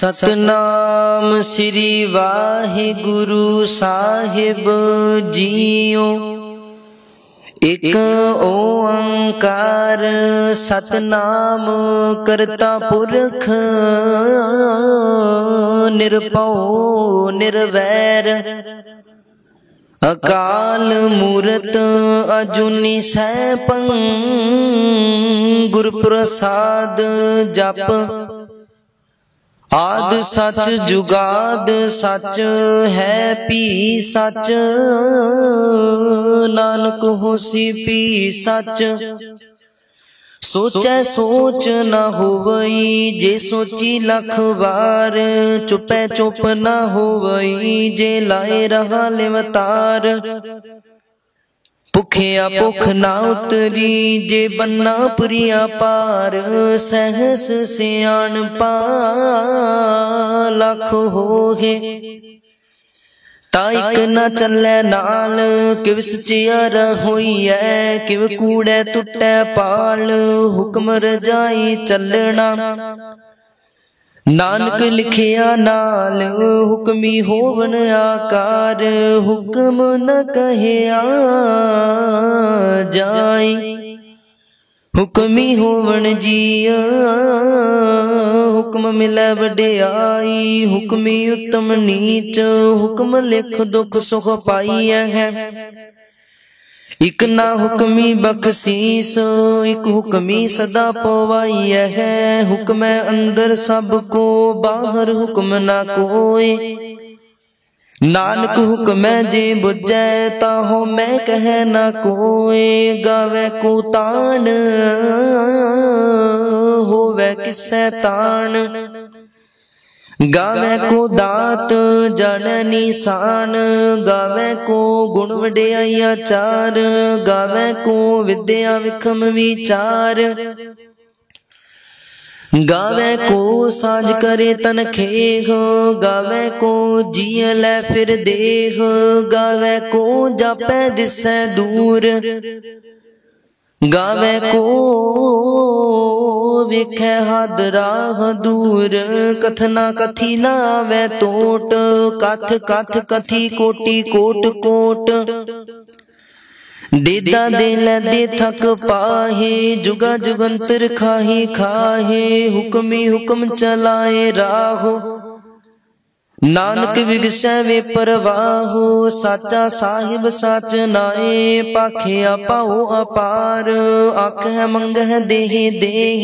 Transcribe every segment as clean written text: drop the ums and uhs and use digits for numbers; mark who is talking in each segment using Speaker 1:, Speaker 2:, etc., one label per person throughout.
Speaker 1: सतनाम श्री वाहिगुरु साहिब जीओ। एक ओंकार सतनाम करता पुरख निरभउ निर्वैर। अकाल मूरत अजूनी सैभं गुर प्रसाद जप। आद सच जुगाद सच है पी सच। नानक होसी पी सच। सोचै सोच न होवई जे सोची लख बार। चुपै चुप न होवई जे लाए रहा लिवतार। भुखिया भुख ना उतरी जे बन्ना पुरिया पार। सहस सियाणपा लख होगे ताइक न चलै नाल। किव सचियर होई है किव कूड़े टुटै पाल। हुक्म रजाई चलना नानक लिखिया नाल। हुक्मी होवन आकार हुक्म न कहिया जाई। हुक्मी होवन जिया हुक्म मिलै वडियाई। हुक्मी उत्तम नीच हुक्म लिख दुख सुख पाईया है। इक ना हुक्मी बख्शीस इक हुक्मी सदा पवाई है। हुक्म अंदर सबको बाहर हुक्म ना कोय। नानक हुक्म जे बुझै ताहो मैं कह ना कोय। गावे को तान होवे किसै तान। गावे को दात जाने निशान। गावे को गुण वडियाई आचार। गावे को विद्या विखम विचार। गावे को साज करे तन खेह। गावे को जिय लै फिर देह। गावे को जापै दिसै दूर। गावे को वेखै हद राह दूर। कथना कथी ना आवे तोट। कथ कथ कथी कोटि कोट कोट। देदा दे लै दे थक पाहे। जुगा जुगंतर खाही खाहे। हुक्मी हुक्म चलाए राहो। नानक विगसै वे परवाहो। साचा साहिब सच नाए पाखिया पाओ अपार। आखै मंगह देह देह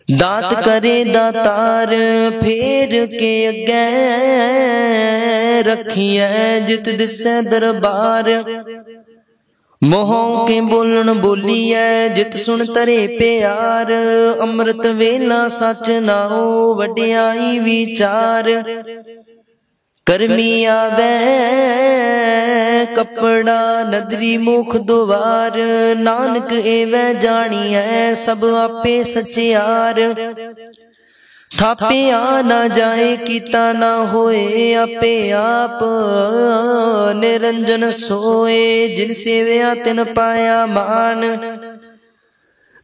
Speaker 1: दात करे दातार। फेर के अगे रखिए जित दिसै दरबार। मोहों के बोलन बोलिए जित सुन तरे प्यार। अमृत वेला सच नाओ वडियाई विचार। करमी आवे कपड़ा नदरी मुख द्वार। नानक एवै जानिए सब आपे सचियार। थापिया ना जाए कीता ना होए आपे आप। निरंजन सोए जिन सेवया तिन पाया मान।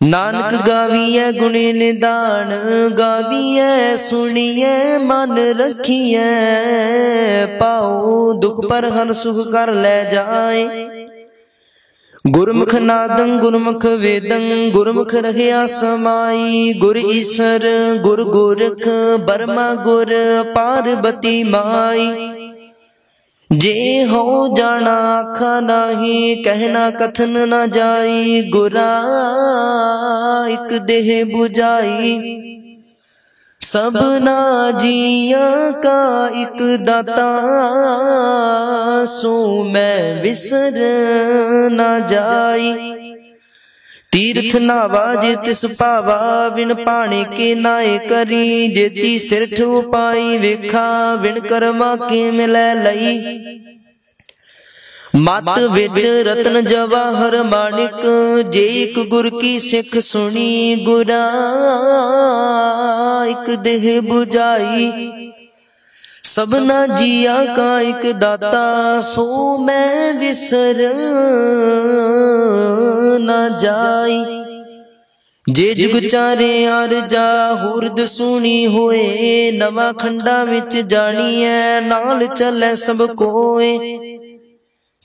Speaker 1: नानक गाविए गुणी निदान। गाविए सुनिए मन रखिए। पाओ दुख पर हर सुख कर ले जाए। गुरमुख नादं गुरमुख वेदं गुरमुख रहया समाई। गुर ईसर गुर गोरख बर्मा गुर पार्वती माई। जे हो जाना आखा नाही कहना कथन न जाई। गुरा इक देह बुझाई सबना जिया का इक दाता। सो मैं विसर न जाई। तीर्थ नावा जे तिस पावा बिन पाणी के नाए करी। जेती सिरठ उपाई वेखा बिन कर्मा के मिलै लई। मत विच रतन जवाहर माणिक जे एक गुर की सिख सुनी। गुरा इक देह बुझाई सबना जिया का एक दाता। सो मैं विसर न जाई। जे जुग चारे आर जा होरद सुनी होए, नवा खंडा विच जानिए नाल चले सब कोए।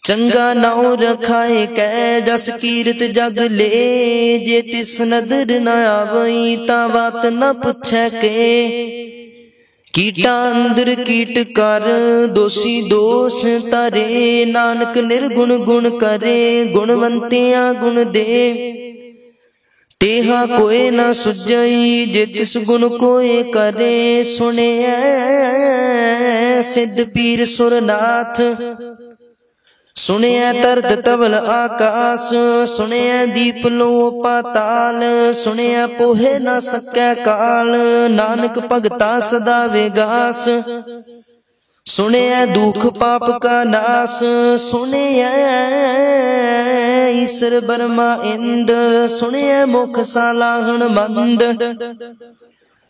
Speaker 1: चंगा नाउ रखाए कै जस कीरत जग ले, जे तिस नदर न आवई ता बात न पुछै के। कीटा अंदर कीट कर दोषी दोष तारे, नानक निर्गुण गुण करे गुणवंतिया गुण दे। तेहा कोई न सुझई जे तिस गुण कोई करे, सुने सिद्ध पीर सुरनाथ। सुने तरत तबल आकाश, सुने दीप लो पाताल। सुने पोहे न सकै काल, नानक भगता सदा विगास। सुने दुख पाप का नाश, सुने ईश्वर ब्रह्मा इंद। सुने मुख सालाहन मंद,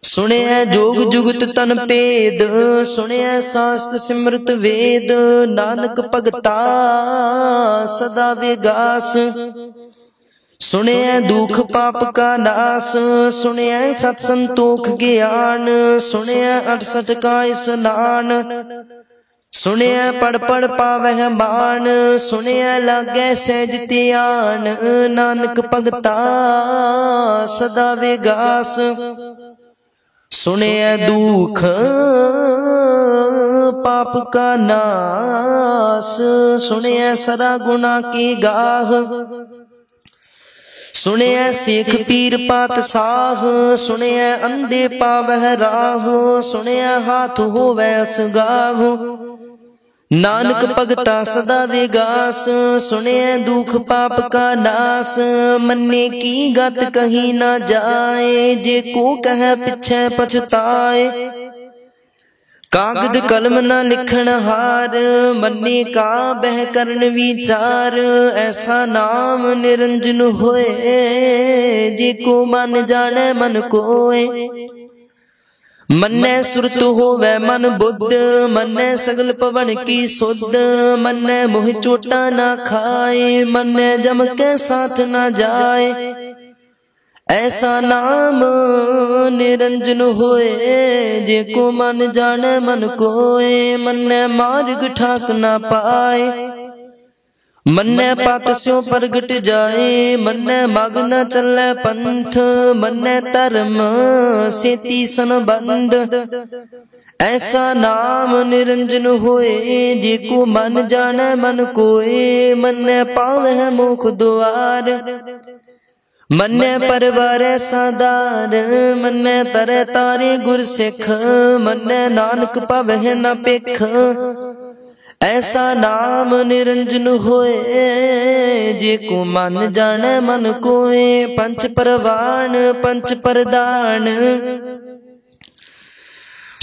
Speaker 1: सुने जोग जुगत तन भेद। सुने शास्त्र सिमरत वेद, नानक भगता सदा विगास। सुने दुख पाप का नाश, सुने सत संतोख ज्ञान। सुने 68 का स्नान, सुने पढ़ पढ़ पावह मान। सुने लागे सहज ध्यान, नानक भगता सदा विगास। सुने दुख पाप का नाश, सुने सदा गुना की गाह। सुने सिख पीर पातशाह, सुने अंधे पावह राह। सुने हाथ होवै असगाह, नानक भगता सदा विगास। सुने दुख पाप का नाश, मन्ने की गत कहीं ना जाए। जे को कह पिछे पछताए, कागज कलम न लिखन हार। मन्ने का बह करन विचार, ऐसा नाम निरंजन होए। जे को मन जाने मन कोय, मन्ने सुरत होवै मन बुद्ध। मन्ने सगल पवन की सुध, मन्ने मोह चोटा ना खाए। मन्ने जम के साथ ना जाए, ऐसा नाम निरंजन होए। जे को मन जाने मन कोय, मन्ने मार्ग ठाक ना पाए। मन्ने पात स्यों प्रगट जाए, मन्ने मग न चले पंथ। मन्ने धर्म सेती संबंध, ऐसा नाम निरंजन होए। जे को मन जाने मन कोय, मन्ने पावै मुख द्वार। मन्ने परवार सादार, मन्ने तरे तारे गुर सिख। मन्ने नानक पावै न पेख, ऐसा नाम निरंजन होए। जे को मन जाने मन कोय, पंच परवान पंच प्रदान।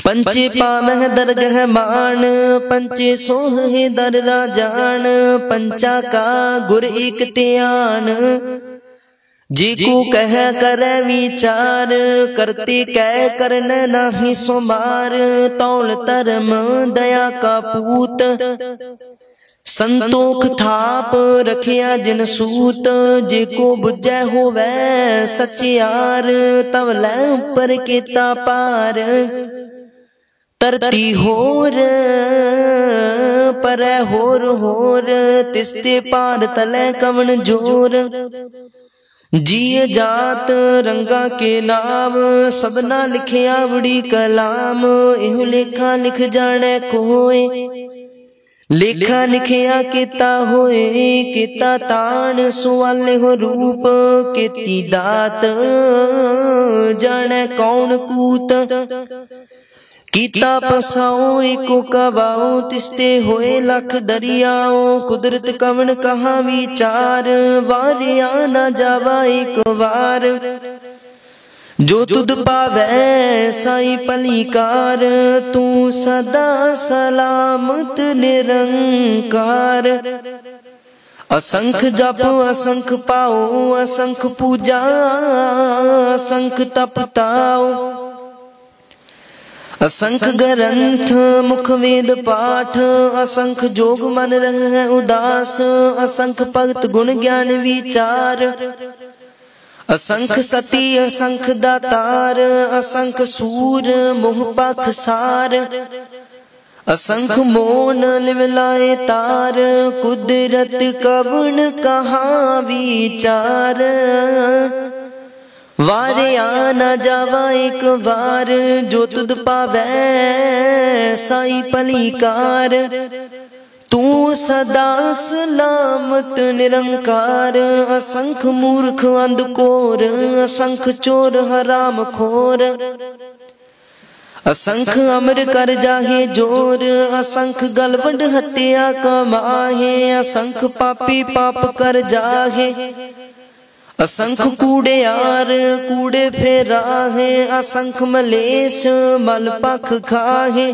Speaker 1: पंचे पावह दरगह मान, पंचे सोहे दर राजान। पंचा का गुर एक ध्यान, जी को कह करे विचार। करते कह करने नाही सोमार, तौल धर्म दया का पूत। संतोख थाप रखिया जिन सूत, जे को बुझै होवै सचियार। तब लै ऊपर केता पार, तरती होर पर होर होर। तिसते पार तले कवन जोर, जिय जात रंगा के नाम। सबना लिखिया बड़ी कलाम, एहो लेखा लिख जाने कोय। लेखा लिखिया केता होए, केता तान सुवाले हो रूप। केती दात जाने कौन कूत, कीता पसाओ एको कबाओ। तिसते होए लख दरियाओ, कुदरत कवन कहा विचार। वारिया न जावा एक बार, जो तुद पावै साई पलीकार। तू सदा सलामत निरंकार। असंख जप असंख पाओ, असंख पूजा असंख तपताओ। असंख ग्रंथ मुख वेद पाठ, असंख जोग मन रह उदास। असंख भगत गुण ज्ञान विचार, असंख सती असंख दातार, असंख सूर मोह पाखसार, असंख मोन लिवलाए तार, कुदरत कवन कहाँ विचार। वारे आना जावा एक बार, जो तुद पावै साई पलीकार। तू सदा सलामत निरंकार, असंख मूर्ख अंधकोर, असंख चोर हराम खोर। असंख अमर कर जाहे जोर, असंख गलवंड हत्या कमाहे, असंख पापी पाप कर जाहे। असंख कूड़ेयार कूड़े फेराहे, असंख मलेश मल पख खाहे।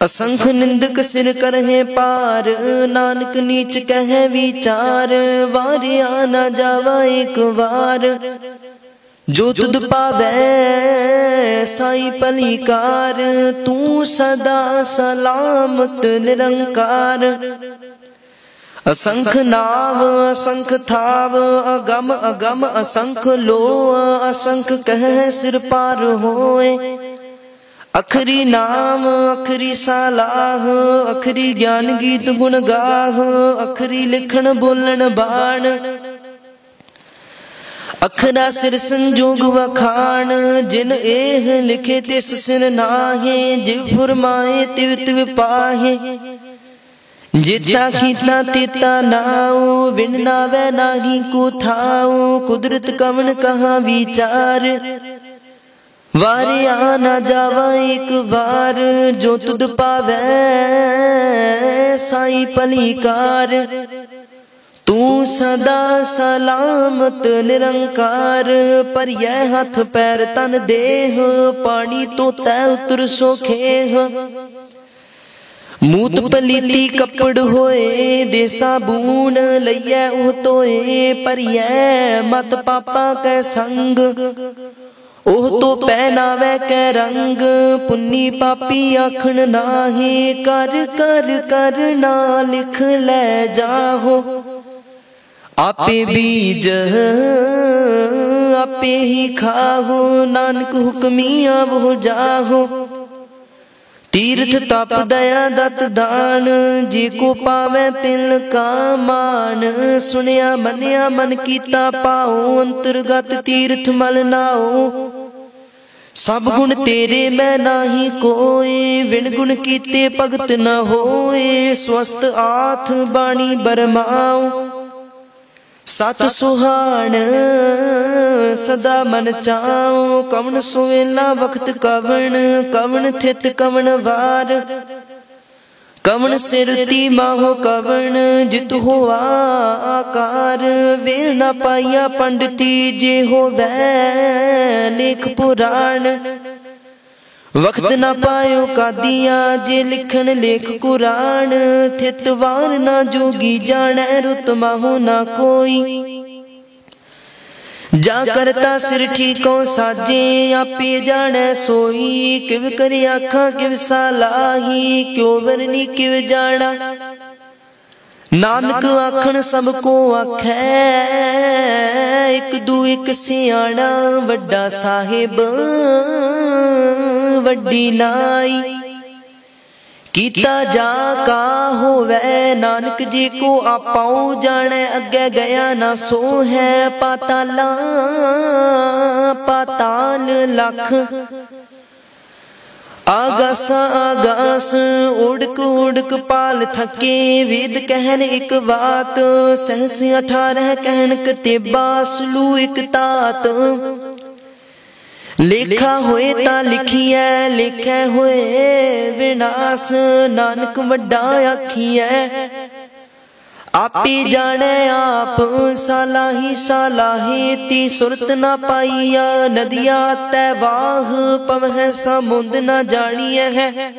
Speaker 1: असंख निंदक सिर करहे पार, नानक नीच कहे विचार। वारे आना जावा एक बार, जो तुद पावै साई पलीकार। तू सदा सलामत निरंकार। असंख नाव असंख थाव, अगम अगम असंख लो, असंख कह सिर पार होए। अखरी नाम अखरी सालाह, अखरी ज्ञान गीत गुण गाह, अखरी लिखण बोलन बाण। अखरा सिर संजोग वखाण, जिन एह लिखे तिस सिर नाहे। जिव फुरमाए तिव तिव पाहे, जिता कीता तिता नाऊ। बिन नावै नाही को थाऊ, कुदरत कवन कहाँ विचार। वारे आना जावा एक बार, जो तुद पावै साई पलीकार। तू सदा सलामत निरंकार। पर यह हाथ पैर तन देह, पानी तो तै उतर सोखेह। मूत पलीती कपड़ होए, दे साबून लइयै ओह तोए। पर यह मत पापा कै संग, ओह तो पहनावै कै रंग। पुन्नी पापी आखन नाहे, कर कर कर ना लिख लै जाहो। आपे बीज आपे ही खाहो, नानक हुक्मिया वो जाहो। तीर्थ तप दया दत दान, जे को पावै तिल का मान। सुनिया मनिया मन कीता पाओ, अंतर्गत तीर्थ मल नाओ। सब गुण तेरे मैं नाही कोई, विण गुण कीते भगत न होए। स्वस्थ आठ बाणी बरमाओ, सत सुहान सदा मन चाओ। कवन सुवेला वक्त कवन, कवन थित कवन वार। कवन सिरती माहो कवन, जित होवा आकार। वेल न पाइया पंडिती, जे होवै लेख पुराण। वक्त न पायो कादिया, जे लिखन लेख कुरान। थितवान ना जोगी जानै, रुत माहो ना कोई। जा करता सिर ठीकों साजे, आपे जानै सोई। किव कर आखा किव सालाही, क्यों वरनी किव जाना। नानक आखन सबको आखै, एक दू एक सियाणा। वड्डा साहिब वड्डी नाई, कीता जा का होवै। नानक जी को आपाओ जाने, अगे गया ना सो है। पाताला पाताल लख, आगासा आगास। उड़क उड़क पाल थके, वेद कहन एक बात। सहस 18 कहन कतेबा, सुलू एक तात। लेखा होए ता लिखिए, लेखे होए विनाश। नानक वड्डा आखिए, आपे जाने आप। सालाही सालाहे ती सुरत ना पाइया। नदिया तै वाह पवह, समुंद ना जानिए है।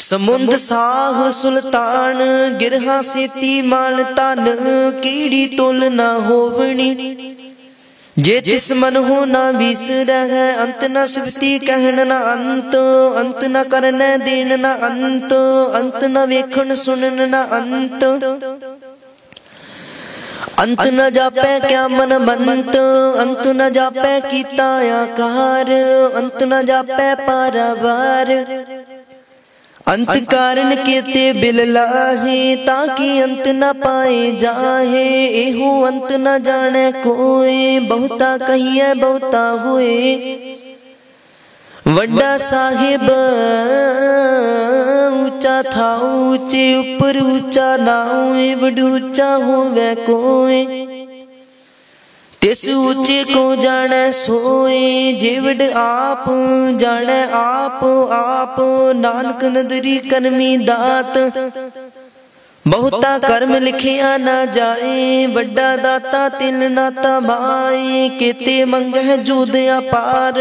Speaker 1: समुंद साह सुल्तान, गिरहा सेती मान तन। कीड़ी तुल ना होवनी, जे तिस मन हो ना विसरै। अंत न सिफती कहन न अंत, अंत न करन देन न अंत। अंत न वेखन सुनन न अंत। अंत न जापै क्या मन मंत, अंत न जापै कीता आकार, अंत न जापै पारावार। अंत कारण केते बिल लाहे, ताकि अंत न पाए जाहे। एहो अंत न जाने कोई, बहुता कहिए बहुता हुए। वड्डा साहिब ऊंचा था ऊंचे ऊपर ऊंचा ना हुए, वड ऊंचा होवे कोई। तिस ऊंचे को जाने सोए, जेवड आप जाने आप आप। नानक नदरी करमी दात, बहुता कर्म लिखिया ना जाए। वड्डा दाता तिल नाता माए, केते मंगह जोद अपार।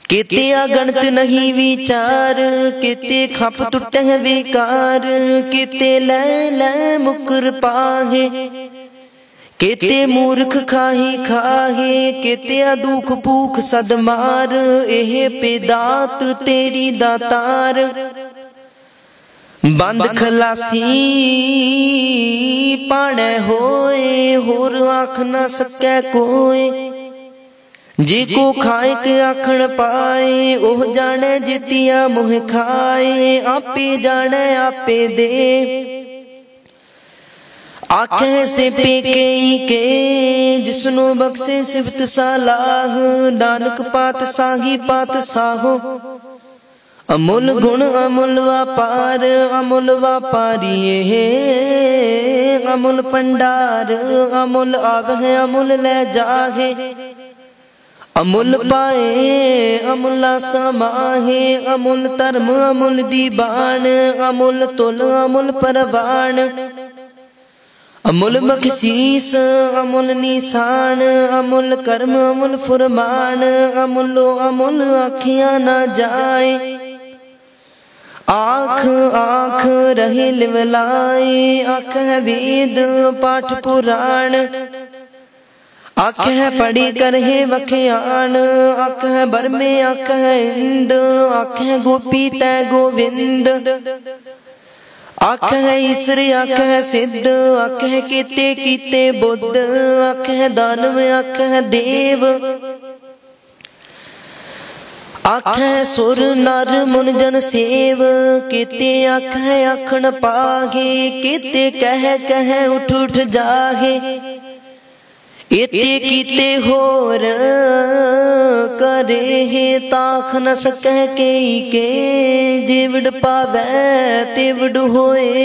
Speaker 1: केते अगणत नहीं विचार, केते खप टुटह बेकार। केते लै लै मुकर पाहे, केते मूर्ख खाही खाहे। केते दुख भूख सद मार, एह पेदात तेरी दातार। बंद खलासी पाणे होए, होर आख न सकै कोई। जे को खाए के आखण पाए, ओह जाने जितिया मुह खाए। आपे जाने आपे दे, आखे से पेके के। जिसनो बख्शे सिफत सलाह, नानक पात साही पात साहो। अमुल गुण अमुल व्यापार, अमुल व्यापारी है अमुल पंडार। अमुल आवह अमुल ले जाहे, अमुल पाए अमुल समाहे। अमुल धर्म अमुल दीवान, अमुल तुल अमुल परवान। अमुल बख्शीस अमुल निशान, अमुल कर्म अमुल फुरमान। अमुलो अमुल आखियां न जाए, आँख आँख रहे लिवलाए। आँख है वेद पाठ पुराण, आँख है पढ़ी कर है वख्यान। आँख है बरमे आँख है इंद, आँख है गोपी तै गोविंद। आँख है ईश्वर आँख है सिद्ध, आँख है कीते कीते बुद्ध। आँख है दानव आँख है देव, आँख है सुर नर मुन जन सेव। केते आँख है आखण पागे, केते कह कह उठ उठ जागे। एते कीते होर करे है, ताख न सकह के। जेवड पावै तेवड होए,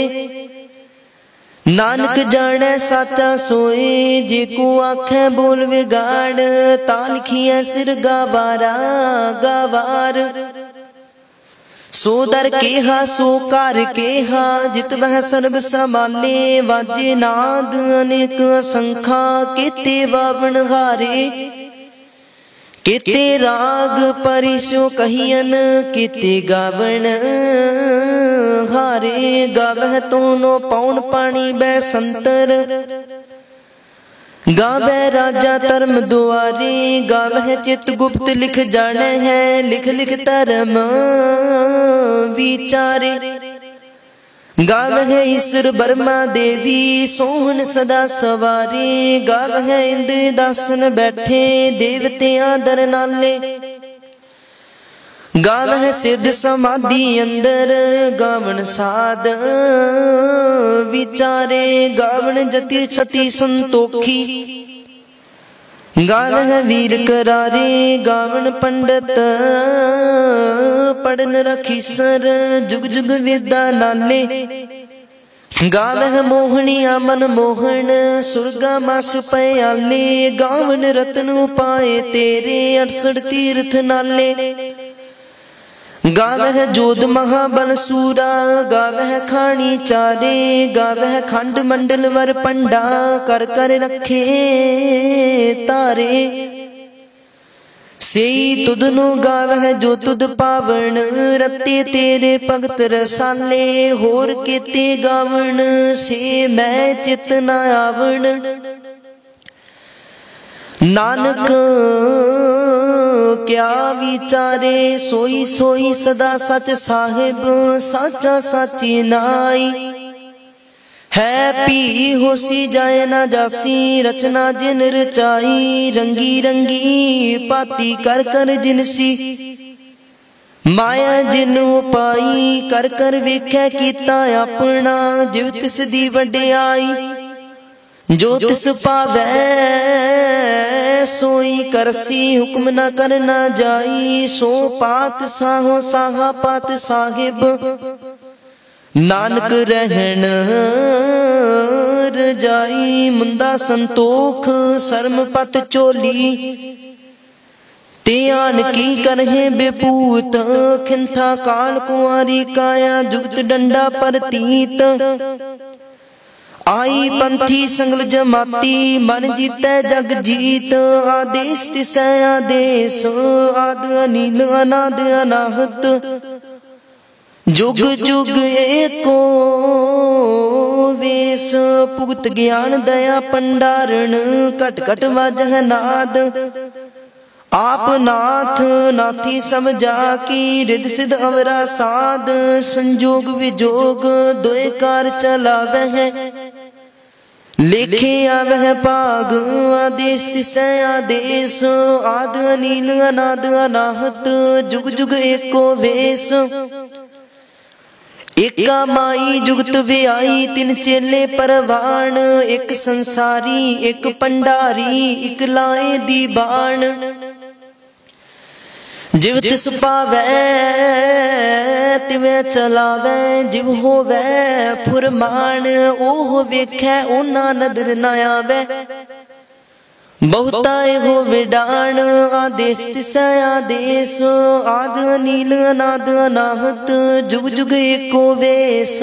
Speaker 1: नानक जाने साचा सोए। जेको आखे बोल विगाड़, ता लिखिए सिर गावारा गावार। सो दर केहा सो कार केहा, जित वह सर्ब संभाले। वाजे नाद अनेक असंखा, केते बावण हारे। केते राग परिशो कहियन, केते गावण हारे। गावह तोनो पौन पानी बै संतर, गावे राजा धर्म दुआरे। गावह चित गुप्त लिख जाने है, लिख लिख धर्म विचारे। गावह ईश्वर बर्मा देवी, सोहन सदा सवारे। गावह इंद्र दासन बैठे, देवतियां दर नाले। गावह सिद्ध समाधि अंदर, गावन साध विचारे। गावन जति सती संतोखी, गावह वीर करारे। गावन पंडित पढ़न रखीसर, जुग जुग वेदा नाले। गावह मोहनिया मन मोहन, सुरगा मास पयाले। गावन रतन उपाए तेरे, 68 तीर्थ नाले। गावह जोध महाबल सूरा, गावह खानी चारे। गावह खंड मंडल वर पंडा, कर कर रखे तारे। सेई तुदनो गावह जो तुद पावण, रते तेरे भगत रसाले। होर केते गावण से मैं चित न आवण। नानक क्या विचारे, सोई सोई सदा सच साहिब। साचा साची नाई है पी होसी जाए ना जासी, रचना जिन रचाई, रंगी रंगी पाती कर कर जिनसी। माया जिन उपाई, कर कर वेख्या कीता अपना, जिव तिस दी वड्याई। जो तिस पावै सोई करसी, हुक्म न करना जाई। सो पात साहो साहा पात साहिब, नानक रहन रजाई। मुंदा संतोख शर्म पत चोली, त्यान की करहे बेपूत। खिंथा काल कुंवारी काया, जुगत डंडा परतीत। आई पंथी संगल जमाती, मन जीतै जग जीत। आदेश तिसै आदेश, आद अनील अनाद अनाहत। जुग जुग एको वेश, भुगत ज्ञान दया पंडारण। कट कट वाजह नाद, आप नाथ नाथी सब जाकी। रिद सिद्ध अवरा साध, संजोग विजोग दोए कार चलावह। लेखे आवह भाग, आदेश तिसै आदेश। आद अनील अनाद अनाहत, जुग जुग एको वेश। एका माई जुगत व्याई, तिन चेले परवान। एक संसारी एक पंडारी, एक लाए दी बाण। जिव तिस पावै तिवै चलावै, जिव होवै फुरमान। ओह वेखै ओना नदर न आवै, बहुता होवे डाण। आदेश तिसै आदेश, आद अनील अनाद अनाहत। जुग जुग एको वेश,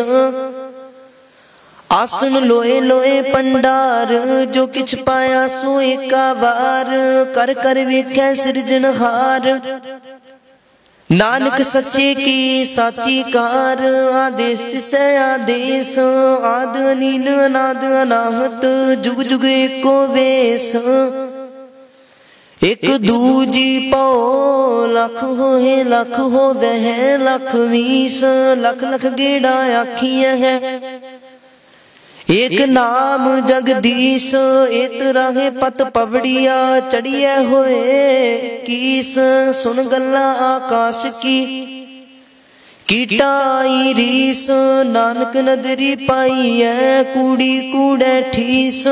Speaker 1: आसन लोए लोए पंडार। जो किछ पाया सो एका वार, कर कर वेखै सिरजनहार। नानक सच्चे की साची कार, आदेश तिसै आदेश। आद अनील अनाद अनाहत, जुग जुग एको वेश। एक दूजी पौ लख होए लख होवे है, लख 20 लख लख गेड़ा आखियां है। एक नाम जगदीश, एत राहे पत पवड़िया। चढ़िया होए कीस, सुन गल्ला आकाश की। कीटाई रीस, नानक नदरी पाई है। कूड़ी कूड़े ठीस,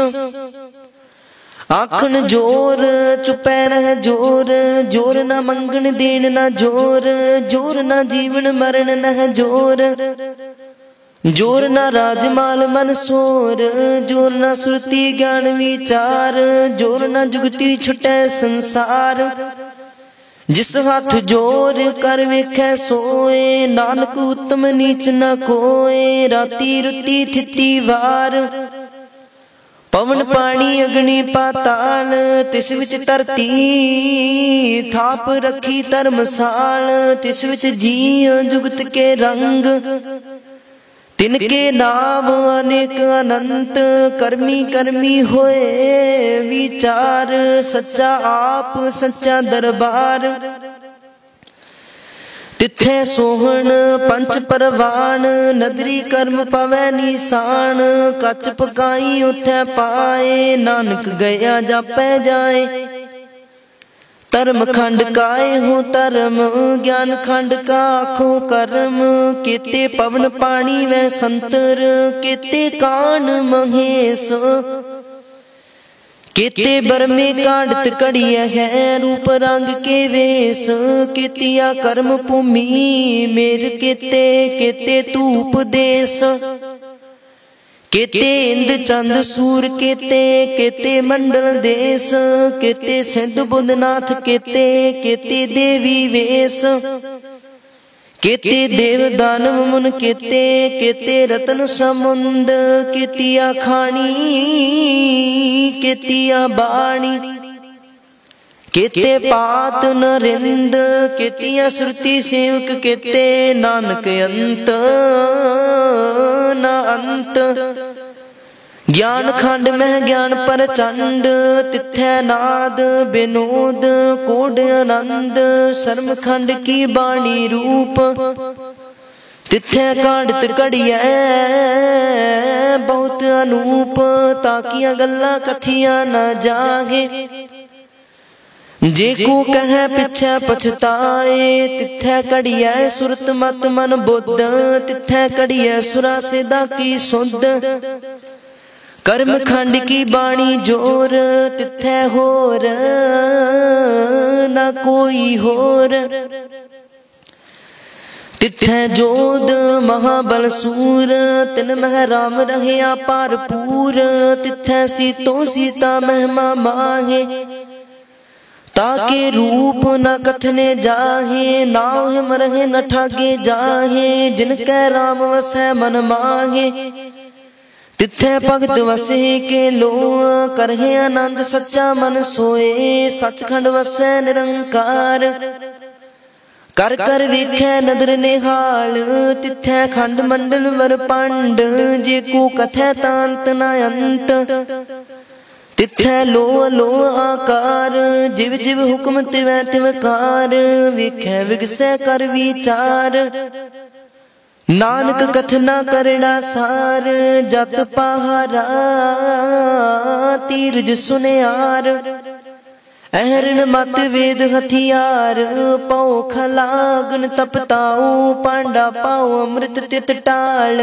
Speaker 1: आखन जोर चुपै रह जोर। जोर न मंगन देन न जोर, जोर न जीवन मरण न जोर। जोर न राजमाल मन सोर, जोर न सुरती ज्ञान विचार। जोर न जुगती छुटै संसार, जिस हाथ जोर कर वेखै सोए। नानक उत्तम नीच न कोय, राती रुती थिती वार। पवन पानी अग्नि पाताल, तिस विच धरती थाप रखी धर्मसाल। तिस विच जी जुगत के रंग, तिनके नाम अनेक अनंत। कर्मी कर्मी होए विचार, सच्चा आप सच्चा दरबार। तिथे सोहन पंच परवान, नदरी कर्म पवै निशान। कच पकाई उठै पाए, नानक गया जापै जाए। धर्म खंड काय हो धर्म, ज्ञान खंड का आखो कर्म। केते पवन पानी व संतर, केते कान महेश। केते बरमे काढ़त कड़िया है, रूप रंग के वेश। केतिया कर्म भूमि मेर केते, केते धूप देश। केते इंद चंद सूर केते, केते मंडल देश। केते सिंधु बुधनाथ केते, केते देवी वेश। केते देव दानव मुन केते, केते रतन समुंद। केतिया खानी केतिया बाणी, केते पात नरिंद। केतिया श्रुति सेवक केते, नानक अंत न अंत। ज्ञान खंड में ज्ञान प्रचंड, तिथै नाद विनोद कोड आनंद। शर्म खंड की बाणी रूप, तिथे काढ़त कड़िया बहुत अनूप, ताकिया गल्ला कथिया न जागे। जेको कह पिछे पछताए, तिथे कड़िया सुरत मत मन बुद्ध, तिथे कड़िया सुरा सिदा की सुध। कर्म खंड की बाणी जोर, तिथे होर न कोई होर। तिथे जोध महाबल सूर, तिन मह राम रहया पारपूर। तिथे सीतो सीता महिमा माहे, ताके रूप न कथने जाहे। नाव हिम रहे न ठागे जाहे, जिनके राम वसै मन माहे। तिथे भगत वसे के लो, करहे आनंद सच्चा मन सोए। सचखंड वसै निरंकार, कर कर वेख्या नदर निहाल। तिथे खंड मंडल वर पंड, जेको कथै तांत न अंत। तिथे लो लो आकार, जिव जिव हुक्म तिवै तिवकार। वेख्या विगसै कर विचार, नानक कथना करना सार। जत पहारा तीरज सुनियार, अहरण मत वेद हथियार। पाओ खलागन तपताओ, पांडा पाओ अमृत तित टाल।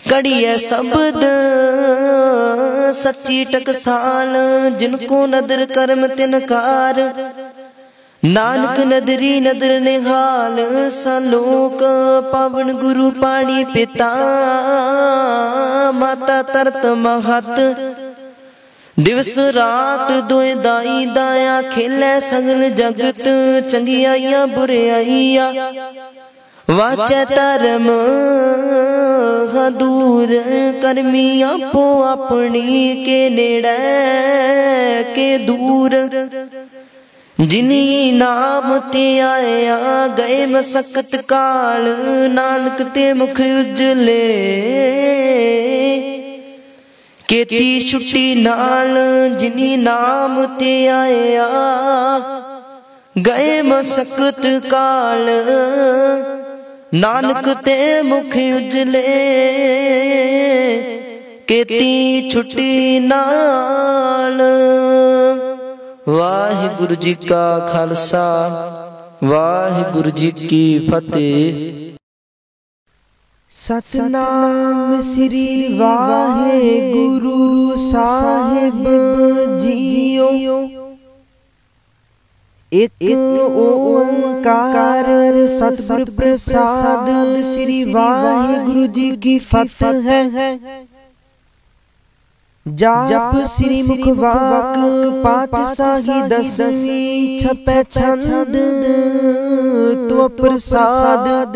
Speaker 1: कड़िया शब्द सच्ची टकसाल, जिनको नदर कर्म तिनकार। नानक नदरी नदर निहाल, सलोक पवन गुरु पाणी पिता। माता तरत महत, दिवस रात दोए दाई दाया। खेलै सगल जगत, चंगियाइया बुराइया। वाचै धर्म दूर, करमी आपो अपनी के नेड़े के दूर। जिनी नाम ते आया गए मसकत काल, नानक ते मुख उजले केती छुट्टी नाल। जिनी नाम ते आया गए मसकत काल, नानक ते मुख उजले केती छुट्टी नाल। वाहिगुरु जी का खालसा, वाहिगुरु जी की फतेह।
Speaker 2: सतनाम श्री वाहिगुरु साहिब जीओ। एक ओंकार सतगुर प्रसाद, श्री वाहिगुरु जी की फतेह है। जाप श्री मुखवाक पातशाही दसवीं, छपै छंद तो प्रसाद।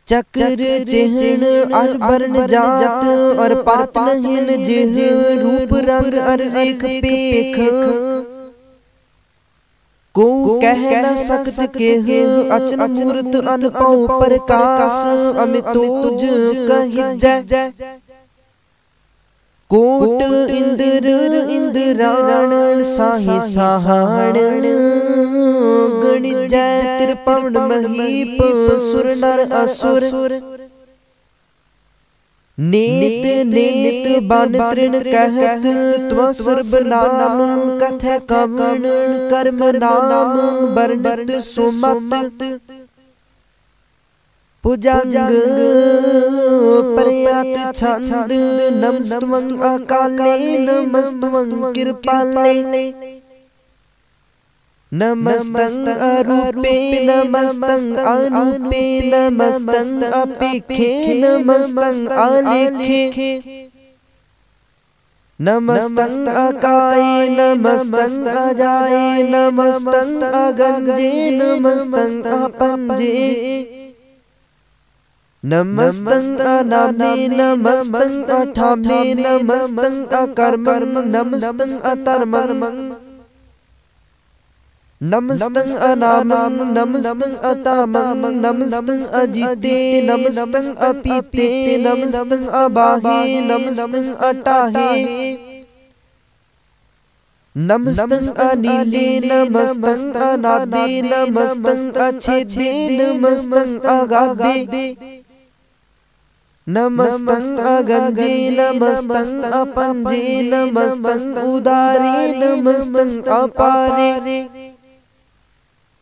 Speaker 2: चक्र चिन्ह अर वर्ण जात, और पात नहिन जिह रूप रंग अर रेख पेख। को कह न सकत केह अचन मूर्त अनपौ प्रकाश, अमितोज कहिजै। कोट इंद्र इंद्राण साहि सहाण, गणिजै त्रिपवन महीप सुर नर असुर। नेत नेत बन तृण कहत त्व सर्वनाम, कथै कवन कर्म नाम वर्णित सुमत। भुजंग पर्यात छंद, नमस्तवं अकाले नमस्तवं कृपाले। नमस्तं अरूपे नमस्तं अनूपे, नमस्तं अपेखे नमस्तं आलेखे। नमस्तं अकाये नमस्तं अजाये, नमस्तं अगंजे नमस्तं अपंजे। नमस्तं अनामे नमस्तं अठामे, नमस्तं अकर्मं नमस्तं अतर्मं। नमस्तं अनामं नमस्तं अतामं, नमस्तं अजीते नमस्तं अपीते, नमस्तं अबाहे नमस्तं अटाहे। नमस्तं अनिले नमस्तं अनादे नमस्तं अच्छेदे नमस्तं अगाधे नमस्तं अगंजे नमस्तं अपंजे नमस्तं उदारे नमस्तं अपारे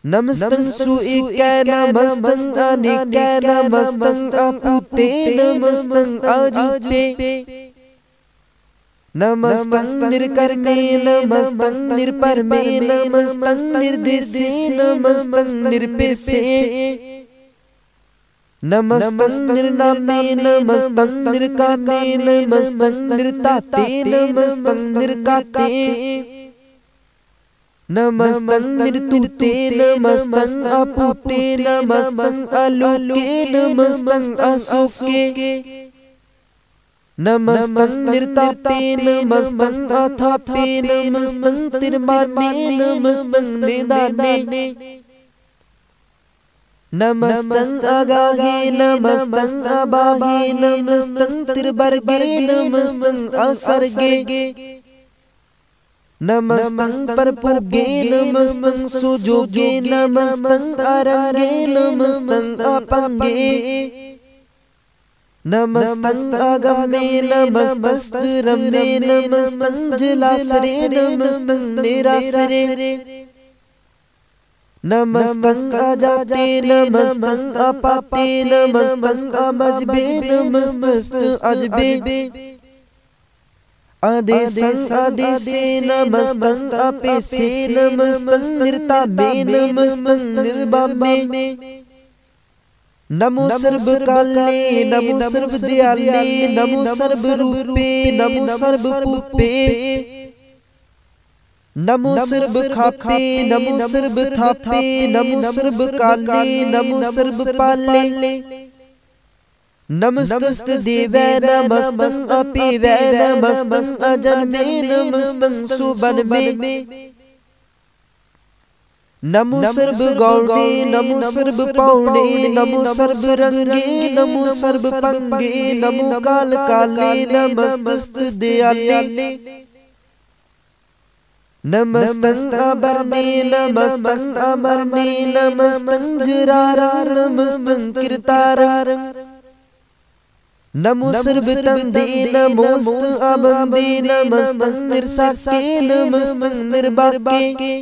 Speaker 2: नमस्तं सुएकै नमस्तं अनेकै नमस्तं अपूते नमस्तं अजूते नमस्तं निर्कर्मे नमस्तं निर्परमे नमस्तं निर्देशे नमस्तं निर्पेशे नमस्तं निर्नामे नमस्तं निर्कामे नमस्तं निर्ताते नमस्तं निर्काते नमस्तं निर्तुते नमस्तं अपूते नमस्तं अलोके नमस्तं अशोके नमस्तं निर्तापे नमस्तं अथापे नमस्तं तिर्माने नमस्तं निदाने नमस्तं अगाहे नमस्तं अबाहे नमस्तं तिर्वर्गे नमस्तं असर्गे नमस्तं परपुगे नमस्तं सुजोगे नमस्तं अरंगे नमस्तं अपंगे नमस्तं अगमे नमस्तं रमे नमस्तं जलासरे नमस्तं निरासरे नमस्तं अजाते नमस्तं अपाते नमस्तं अमजबे नमस्तं अजबे आदेशं आदेशे नमस्तं अपेशे नमस्तं निर्ताबे नमस्तं निर्बाबे नमो सर्वकाले नमो सर्वदयाले नमो सर्वरूपे नमो सर्वपूपे नमो सर्वखापे नमो सर्वथापे नमो सर्वकाले नमो सर्वपाले नमस्तस्त देवै नमस्तं अपिवै नमस्तं अजन्मे नमस्तं सुबन्मे नमो सर्वगौणे नमो सर्वपौणे नमो सर्वरंगे नमो सर्वपंगे नमो कालकाले नमस्तस्त दयाले नमस्तं अबर्णे नमस्तं अमर्णे नमस्तं जरारा नमस्तं कृतारा नमो सर्वतंदे नमोस्त अबंदे नमस्तं निर्साके नमस्तं निर्बाके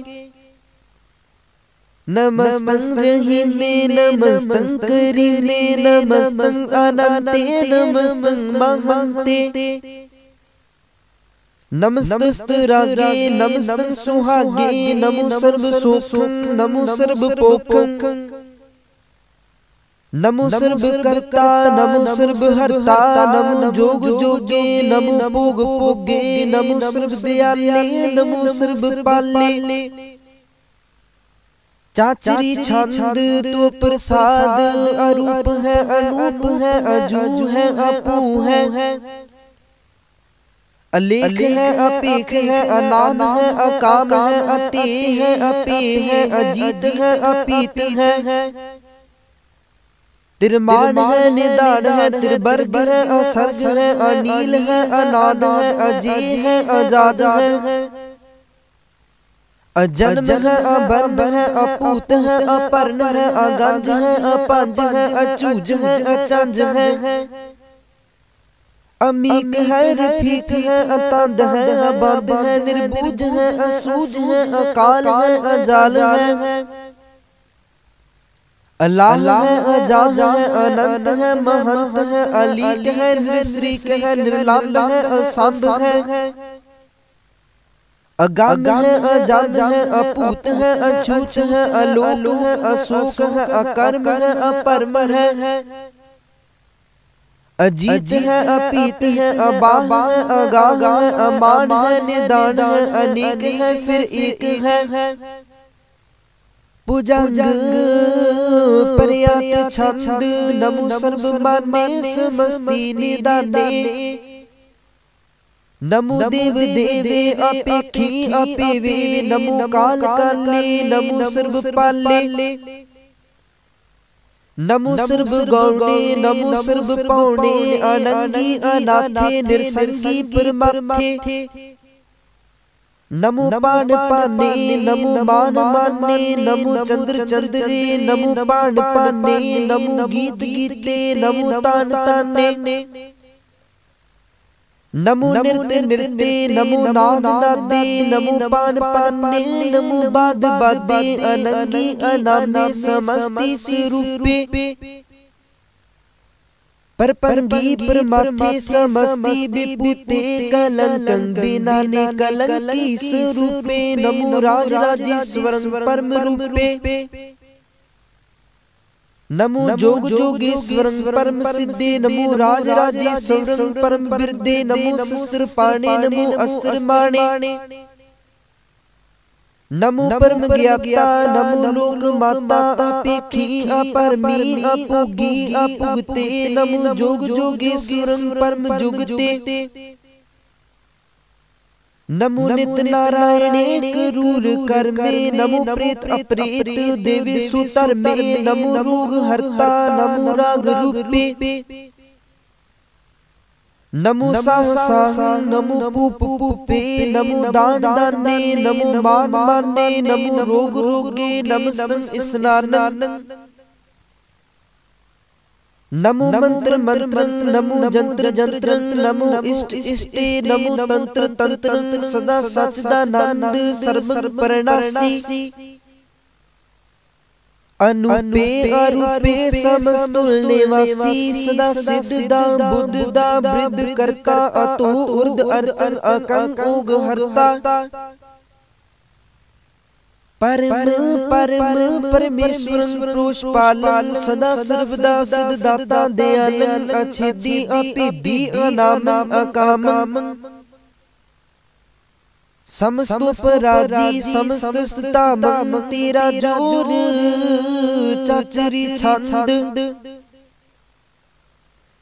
Speaker 2: नमस्तं रहीमे नमस्तं करीमे नमस्तं अनंते नमस्तं महंते नमस्तस्तरागे नमस्तं सुहागे नमो सर्वसुखं नमो सर्वपोखं नमो सर्वकर्ता नमो सर्वहर्ता नमो जोग जोगे नमो भोग भोगे नमो सर्वदयाले नमो सर्वपाले चाचरी छंद तो प्रसाद अरूप है अनूप है अजू है अपू है अलेख है अपेख है अनाम है अकाम है अते है अपे है अजीत है अपीत है तिरमान है निदान है तिरबर्ग है असर्ग है अनील है अनाद है अजय है आजाद है अजन्म है अबर्म है अपूत है अपर्ण है अगंज है अपंज है अचूज है अचंज है अमीक है रफीक है अतंद है अबंद है निर्बूज है असूज है अकाल है अजाल है अल्लाह है अजाज है अनंत है महंत है अलीक है निश्रीक है निर्लंब है असंभ है अगंग है अजंग है अपूत है अछूत है अलोक है अशोक है अकर्म है अपरम है अजीत है अपीत है अबाह है अगाह है अमान है निदान है अनेक है फिर एक है पुजंग पर्यात छंद नमो सर्वमाने समस्ति निदाने नमो देव देवे अपेखी अपेवे नमो काल काले नमो सर्वपाले नमो सर्वगौणे नमो सर्वपौणे अनंगी अनाथे निरसंगी परमार्थे नमो पान पाने नमो मान माने नमो चंद्र चंद्रे नमो पान पाने नमो गीत गीते नमो तान ताने नमो नृत्य नृत्य नमो नाद नादे नमो पान पाने नमो बाद बादे अनंगी अनामे समस्ति स्वरूपे परपंगी परमात्मे समस्ति विभूते कलंकं बिनाने कलंकी स्वरूपे नमो राजराजेश्वरं परम रूपे नमो जोग जोगेश्वरं परम सिद्धे नमो राजराजेश्वरं परम बिरदे नमो शस्त्र पाणे नमो अस्त्र माणे नमो परम ज्ञाता नमो लोक माता अपेखी अपरमी अपुगी अपुगते नमो जोग जोगेश्वरं परम जुगते नमो नित्य नारायणे क्रूर कर्मे नमो प्रेत अप्रेत देवेषु धर्मे नमो रोग हर्ता नमो राग रूपे नमो साहसा नमो पूप पूपे नमो दान दाने नमो मान माने नमो रोग रोगे नमस्तं स्नानं नमो मंत्र मंत्रं नमो जंत्र जंत्रं नमो इष्ट इष्टे नमो तंत्र तंत्रं सदा सच्चिदानंद सर्वं परनासी अनुपे अरूपे समस्तुल निवासी सदा सिद्धदा बुद्धदा वृद्ध कर्ता अतो ऊर्ध अर्थ अकं ओग हर्ता परम परम परमेश्वरं प्रोषपालं सदा सर्वदा सिद्धदाता दयालं अछेदी अपेदी अनामं अकामं समस्तोपराजी समस्त स्थितामं तेरा जोर चाचरी छंद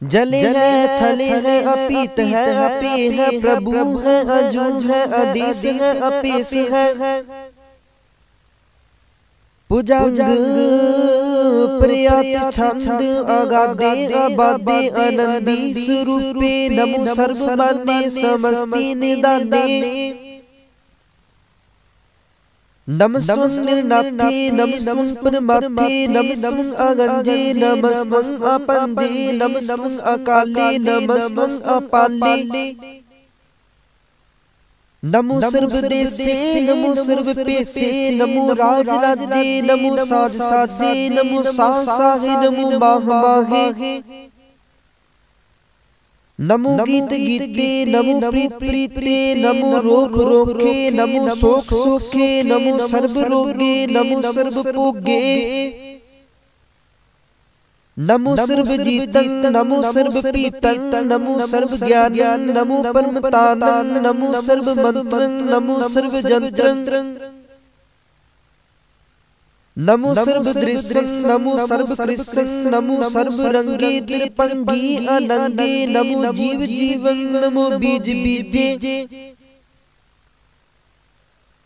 Speaker 2: जले है थले है अपीत है अपे है प्रभु है अजूज है आदेश है अपेश है पुजंग प्रयात छंद अगाधे अबाधे आनंदी स्वरूपे नमो सर्वमान्य समस्ति निदाने नमस्तं निर्नाथे नमस्तं परमार्थे नमस्तं अगंजे नमस्तं अपंजे नमस्तं अकाले नमस्तं अपाले नमो सर्वदेशे नमो सर्वपेशे नमो राजराजे नमो साज साजे नमो साहे नमो माह माहे नमो गीत गीते नमो प्रीत प्रीते नमो रोख रोखे नमो सोख सोखे नमो सर्व रोगे नमो सर्व भोगे नमो सर्व जीतं नमो सर्व पीतं नमो सर्व ज्ञानं नमो परमतानं नमो सर्व मंत्रं नमो सर्व जंत्रं नमो सर्व दृश्यं नमो सर्व कृष्णं नमो सर्व रंगे त्रिपंगी अनंगे नमो जीव जीवं नमो बीज बीजे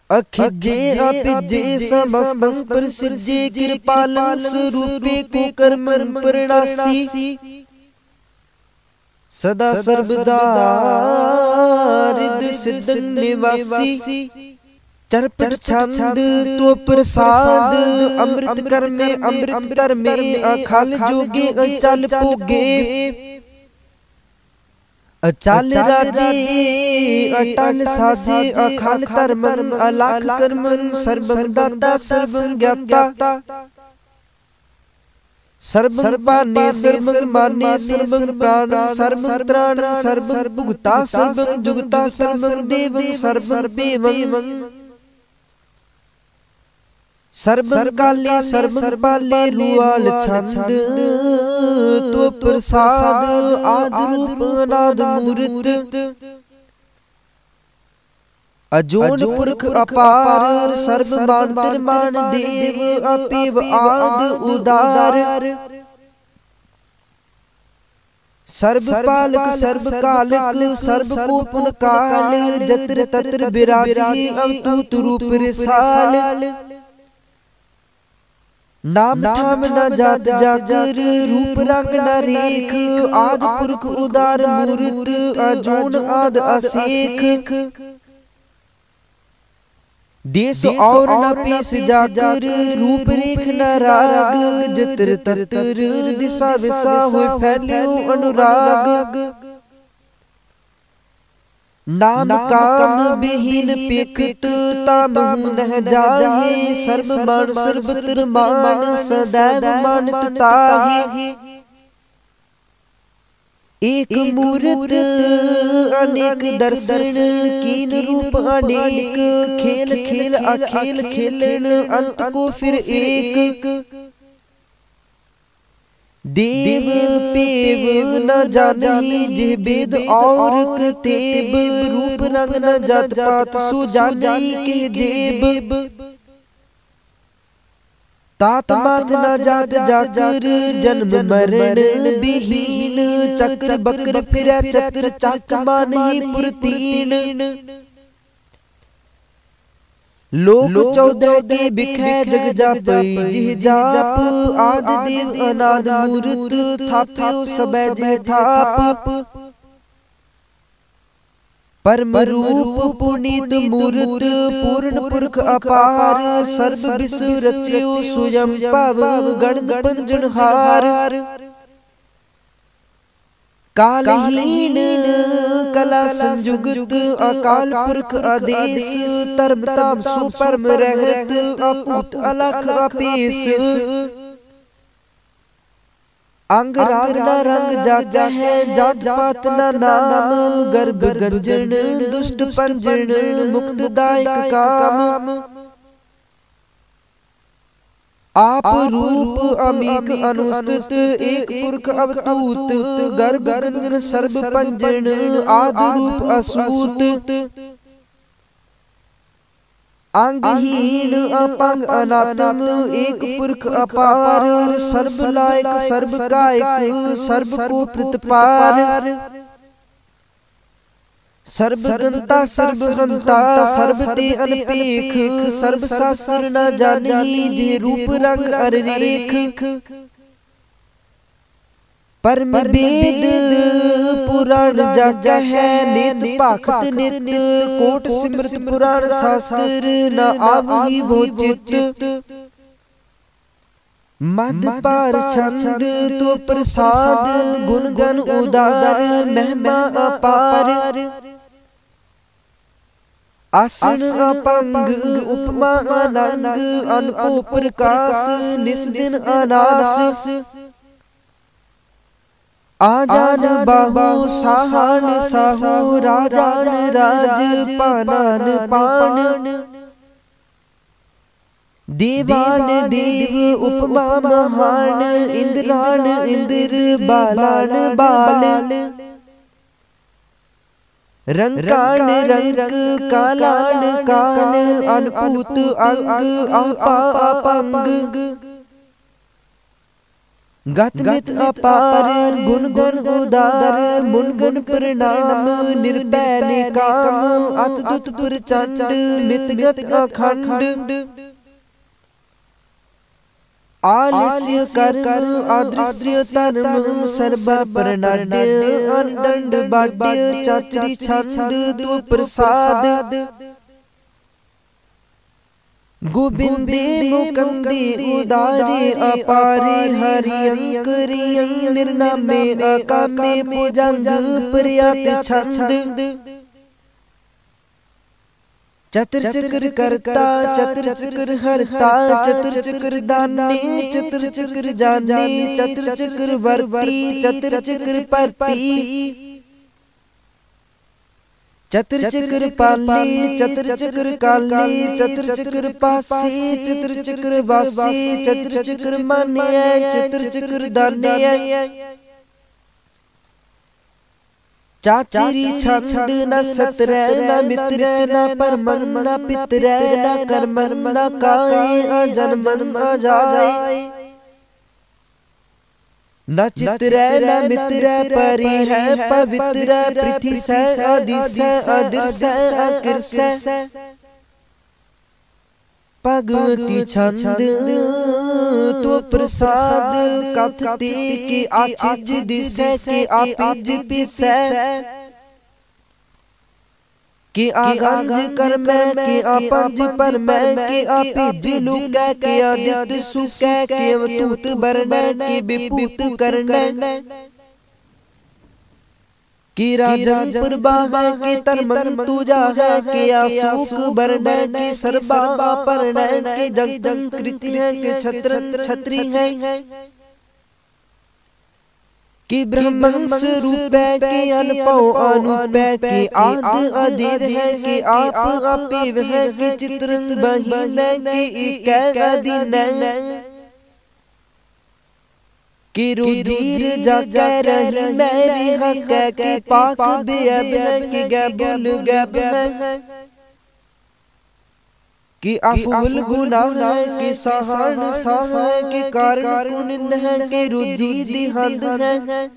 Speaker 2: अखिजे अपिजे समस्तं प्रसिद्धे कृपालं स्वरूपे कुकर्मं परनासी सदा सर्वदा रिद्ध सिद्धं निवासी चरपट छंद तो प्रसाद अमृत कर में अमृत तर में अखाल जोगे अचल पोगे अचल राजे अटल साजे अखाल तरमन अलाख कर्मन सर्वं दाता सर्वं ज्ञाता सर्वं पाने सर्वं माने सर्वं प्राणं सर्वं त्राणं सर्वं भुगता सर्वं जुगता सर्वं देवं सर्वं देवं सर्वं काले सर्वं पाले रुआल छंद तो प्रसाद आदि रूप अनाद मूर्त अजोन पुरख अपार सर्वमान तिरमान देव अपिव आद उदार सर्वपालक सर्वकालक सर्वकोपन काल जत्र तत्र विराजी अवतूत रूप रिसाल नाम ठाम न जात जाकर रूप रंग न रेख आद पुरख उदार मूर्त अजोन आद असेख देश और न पेश जाकर रूप रेख न राग जतर ततर दिशा विशा हुए फैल्यो अनुराग नाम काम विहीन पेखत ताम न जाहे सर्व मान सर्वत्र मान सदैव मानत ताहि एक मूर्त अनेक दर्शन कीन रूप अनेक खेल खेल अखेल खेलन अंत को फिर एक देव पेव न जानी जे वेद और तेब रूप रंग न जात पात सो जानी के जेब तात मात न जात जाकर जन्म मरण विहीन चक्र बक्र फिर चत्र चाक मानी पुरतीन लोक 14 के बिखै जग जापई जिह जाप आदि देव अनाद मूर्त थाप्यो सबै जिह थाप परम रूप पुनीत मूर्त पूर्ण पुरख अपार सर्व विश्व रच्यो स्वयं पाव गण पंजनहार कालहीन कला संजुगत अकाल पुरख आदेश धर्म ताम सुपरम रहत अपूत अलख अपेश अंग राग न रंग जागा है जात पात न नाम गर्भ गंजन दुष्ट पंजन मुक्तदायक काम आप रूप अमीक अनुस्तुत एक पुरख अवतूत गर्भ गंजन सर्व पंजन आदि रूप असूत अंगहीन अपंग अनात्म एक पुरख अपार सर्व लायक सर्व कायक सर्व को प्रतिपार सर्वगंता सर्वहंता सर्वते अनपेख सर्व शास्त्र न जानी जे रूप रंग अरेख परम वेद पुराण जागा है नित पाखत नित कोट सिमृत पुराण शास्त्र न आवही वो चित मद पार छंद तो प्रसाद गुण गण उदार महिमा अपार आसन अपंग उपमा अनंग अनको प्रकाश निस्दिन अनास आजान बाहु साहन साहु राजान राज पानान पान देवान देव उपमा महान इंद्रान इंद्र बालान बाल रंकान रंक कालान काल अनपूत अंग अपा अपंग गतमित अपार गुण गण उदार मुनगन प्रणाम निर्भय निकाम अतदुत प्रचंड मितगत अखंड आलस्य कर्म अदृश्य तन्म सर्व प्रणाड्य अनदंड बाड्य चातरी छंद तु प्रसाद गोविंदे मुकंदे उदारे अपारे हरियंकरियं निर्नामे अकामे पूजंग प्रयात छंद चतुर चक्र करता चतुर चक्र हरता चतुर चक्र दाने चतुर चक्र जाने चतुर चक्र वर्ती चतुर चक्र परती चतुर चक्र पाले चतुर चक्र काले चतुर चक्र पासे चतुर चक्र वासे चतुर चक्र माने चतुर चक्र दाने चाचरी छंद न सत्र न मित्र न परमन न पितर न कर्मन न काय अजन्मन न जाय न चित्र न मित्र परि है पवित्र पृथ्वी से अदिश अदृश अकृश भगवती छंद तो प्रसाद कथते के आचिज दिशा के आपिज पिसै कि आगंज कर मैं कि आपंज पर मैं कि आपिज लुकै कि आदित्य सुकै कि अवतूत बरनै कि विपूत करनै कि राजन पुरबा है कि तरमन तुजा है कि आसूक बरनै कि सर्बा अपरणै कि जगदं कृति है कि छत्रन छत्री है कि ब्रह्मं स्वरूप है कि अनपौ अनुप है कि आद अधीर है कि आप अपीव है कि चित्रं बहीन है कि इकै अधीन है कि रुधिर जाकै रही मेरी हक है कि पाक बेअब है कि गैबुल गैब है कि अफुल गुनाह है कि सहन साह है कि कारण कुनिंद है कि रुजि दिहंद है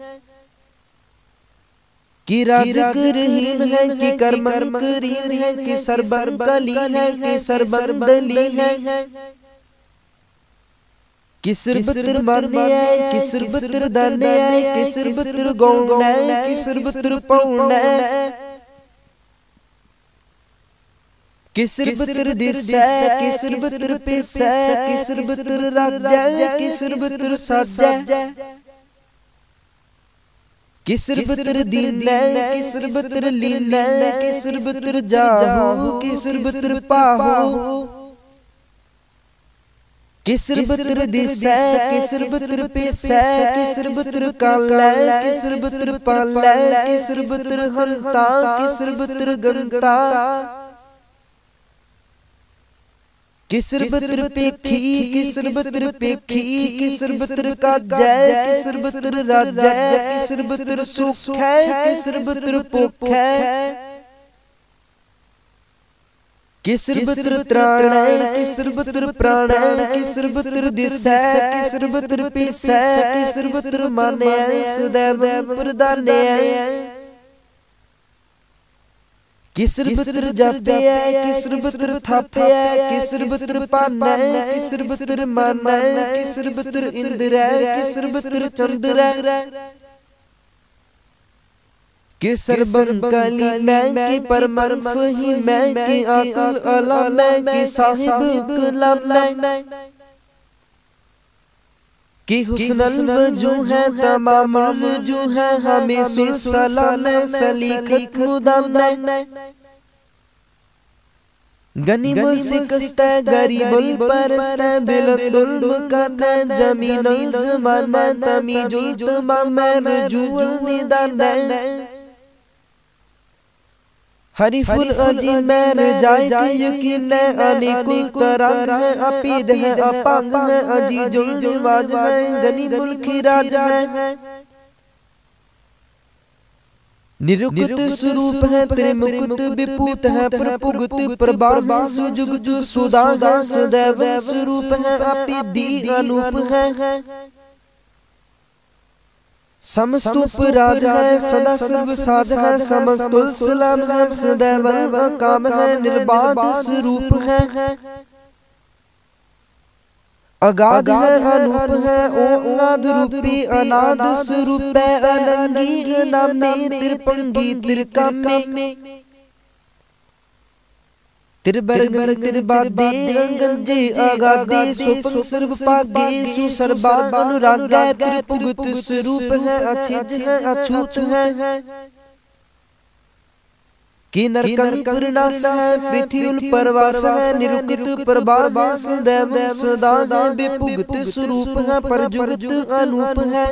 Speaker 2: कि राजक रहीम है कि कर्मन करीम है कि सरबर कली है कि सरबर दली है कि सिरबतर माने है कि सिरबतर दाने है कि सिरबतर गौण है कि सिरबतर पौण है कि सिरबतर दिस है कि सिरबतर पिस है कि सिरबतर राजा कि सिरबतर साजा कि सिरबतर दीन है कि सिरबतर लीन है कि सिरबतर जाहू कि सिरबतर पाहू कि सिरबतर दिस है कि सिरबतर पिस है कि सिरबतर काला कि सिरबतर पाला कि सिरबतर हंता कि सिरबतर गंता कि सिरबतर पेखी कि सिरबतर पेखी कि सिरबतर काजा कि सिरबतर राजा कि सिरबतर सुख है कि सिरबतर भुख है कि सिरबतर त्राण है कि सिरबतर प्राण है कि सिरबतर दिस है कि सिरबतर पिस है कि सिरबतर माने है सदैव प्रदान है कि सिरबतर जापे है कि सिरबतर थापे है कि सिरबतर पान है कि सिरबतर मान है कि सिरबतर इंद्र है कि सिरबतर चंद्र है कि सर्वं काली मैं कि परमं फही मैं कि आकुल अला मैं कि साहिब कलाम मैं कि हुस्नल वजू है तमाम वजू है हमें सुलसलाम सलीखत मुदाम मैं गनीमुल सिकस्त गरीबुल परस्त बिलंदुल मुकाता जमीनुल जमाना तमीजुल तमाम रजूल निदान हरीफुल अजीम में रजाई की यकीन है अनेकुल तरंग है अपीद है अपांग है अजीजुल निवाज है गनीमुल खिराज है निरुक्त स्वरूप है त्रिमुक्त विपूत है प्रपुगत प्रभाव सुजुगत सुदाग सदैव स्वरूप है अपीदी अनूप है समस्तुप राज है सदा सर्व साध है समस्तुल सलाम है सदैव काम है निर्बाध स्वरूप है अगाध है अनूप है ओंगाद रूपी अनाद स्वरूप है अनंगी नामे त्रिपंगी त्रिकामे तिरबरगन तिरबादे गंजे आगादे सुपंग सर्व पागे सुसर्बा अनुरागा त्रिपुगत स्वरूप है अछिज है अछूत है कि नरकं पुरनाश है पृथ्वी परवास है निरुक्त प्रभाव है सदैव सदा है विपुगत स्वरूप है परजुगत अनूप है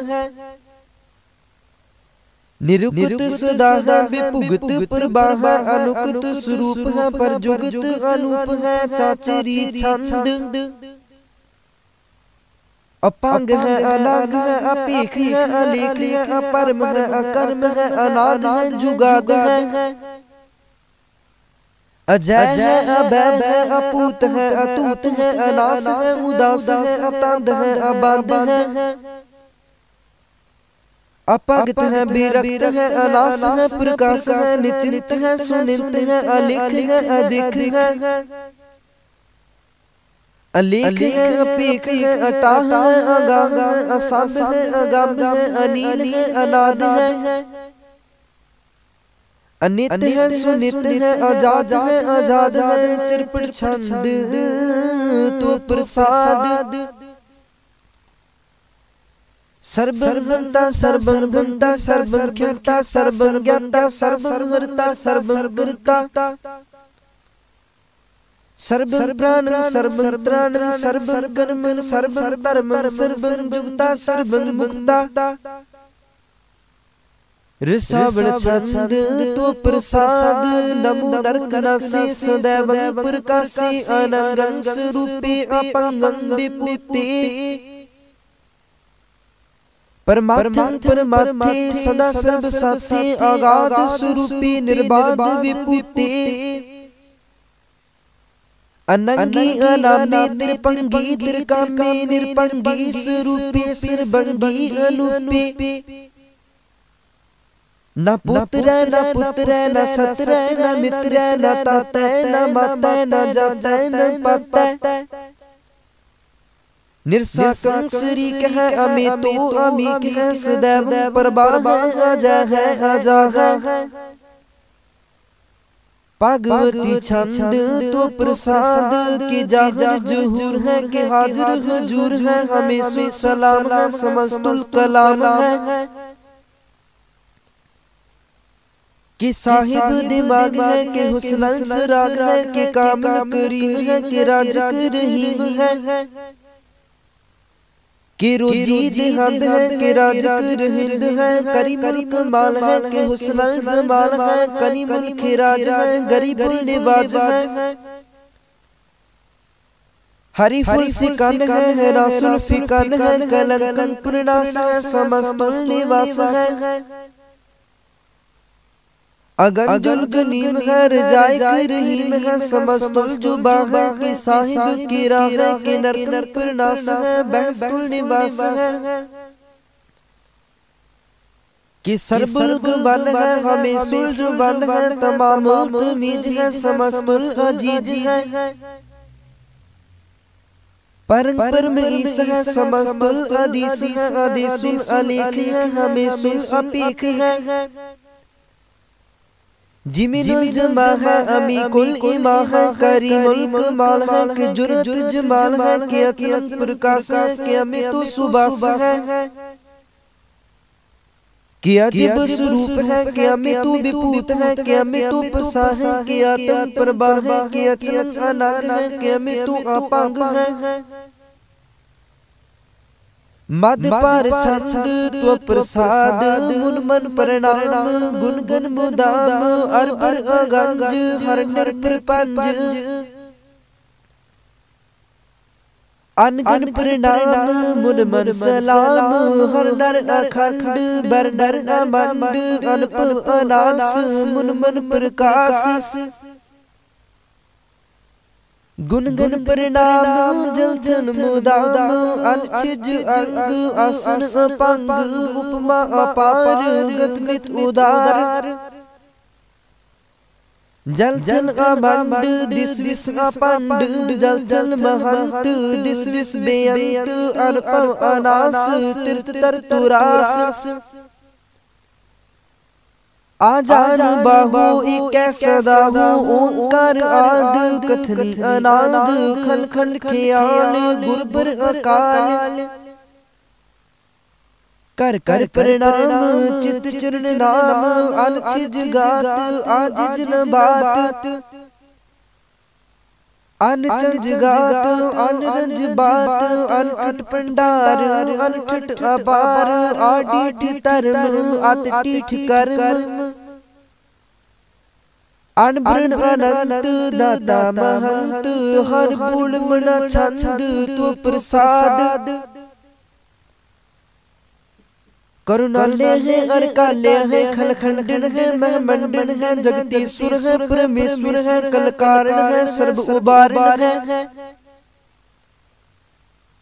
Speaker 2: निरुक्त सदा है विपुगत प्रभाव है अनुक्त स्वरूप है परजुगत अनूप है चाचरी छंद अपांग है अनाग है अपीख है अलेख है अपरम है अकर्म है अनाद है जुगाद है अजय है अभय है अपूत है अतूत है अनास है उदास है अतंद है अबाध है अपगत है विरक्त है अनास है प्रकाश है निचिंत है सुनिंत है अलेख है अधिक है अलेख है अपीख है अटाह है अगाध है असंभ है अगाध है अनील है अनाद है अनित है सुनित है आजाद है चिरपट छंद तो प्रसाद। सर्वंता सर्वंगंता सर्वज्ञता सर्वज्ञाता सर्वहर्ता सर्वकर्ता सर्वप्राण सर्वत्राण सर्वकर्मण सर्वधर्मण सर्वजुक्ता सर्वमुक्ता। ऋषावण छंद तो प्रसाद नमो नरकनासे सदैव प्रकाशे अनंगं स्वरूपे अपंगं विभूते। परमार्थं परमार्थे सदा सर्व साथे आगाध स्वरूपे निर्बाध विभूते। अनंगी अनामी त्रिपंगी त्रिकामे निर्पंगी स्वरूपे सर्वंगी अनुपे। न पुत्र न सत्र न मित्र न ताता न माता न जाता न पाता। निरसाकं शरीक है अमितो अमीक है सदैव प्रवाह अजय है अजाग है। भगवती छंद तो प्रसाद के जाहिर जुहूर है के हाजिर हुजूर है हमेशा सलाम है समस्तुल कलाम है। कि साहिब दिमाग है के हुस्न सराग है के कामिल करीम है के राज़िक रहीम है। कि रोजी देहंद है के राज़िक रहिंद है करीमुल कमाल है के हुस्न जमाल है करीमुल खिराज है गरीबुल निवाज है। हरीफुल सिकन है रासुल फिकन है कलंकन प्रणास है समस्तुल निवास है। अगंजुल गनीम है रजाई रहीम है समस्तुल जुबा है कि साहिब की राह है कि नरकन प्रणास है बहस्तुल निवास है। कि सर्बुल गुबान है हमेशुल जुबान है तमामुल तमीज है समस्तुल अजीज है। परम ईस है समस्तुल अदीस है अदीसुल अलीक है हमेशुल अपीक है। जिमिनुल जमा है अमीकुल इमा है करीमुल कमाल है कि जुरत जमाल है कि अतलम प्रकाश है कि अमितु सुबास है। कि अजब स्वरूप है कि अमितु विभूत है कि अमितु पसा है कि आत्म प्रभा है कि अचलत अनाग है कि अमितु अपांग है। मद पार छंद तो प्रसाद मुन मन प्रणाम गुणगन मुदाम अरबर अगंज हर निर प्रपंज। अनगन प्रणाम मुन मन सलाम हर नर अखंड बर नर अमंड अनप अनास मुन मन प्रकाश। गुणगन प्रणाम जलधन मुदाम अनचिज अंग आसन अपंग उपमा अपार गतमित उदार। जल जल अमंड दिस विस अपंड जल जल महंत दिस विस बेअंत अनुपम अनास तीर्थ तर तुरास। आजान बाहु एक सदाहु ओंकार आद कथनी अनाद खल खल ख्याल गुरबर अकाल। कर कर प्रणाम चित चरण नाम अनछिज गात आजिज न बात। अनचंज गात अनरंज बात अनठट पंडार अनठट अपार आडीठ धर्म अतटीठ कर्म। अनबृण अनंत दाता महंत हर फूल मना छंद तो प्रसाद। करुणालय है अरकालय है खलखंडन है महमंडन है जगदीश्वर है परमेश्वर है कलकारण है सर्व उबारण है।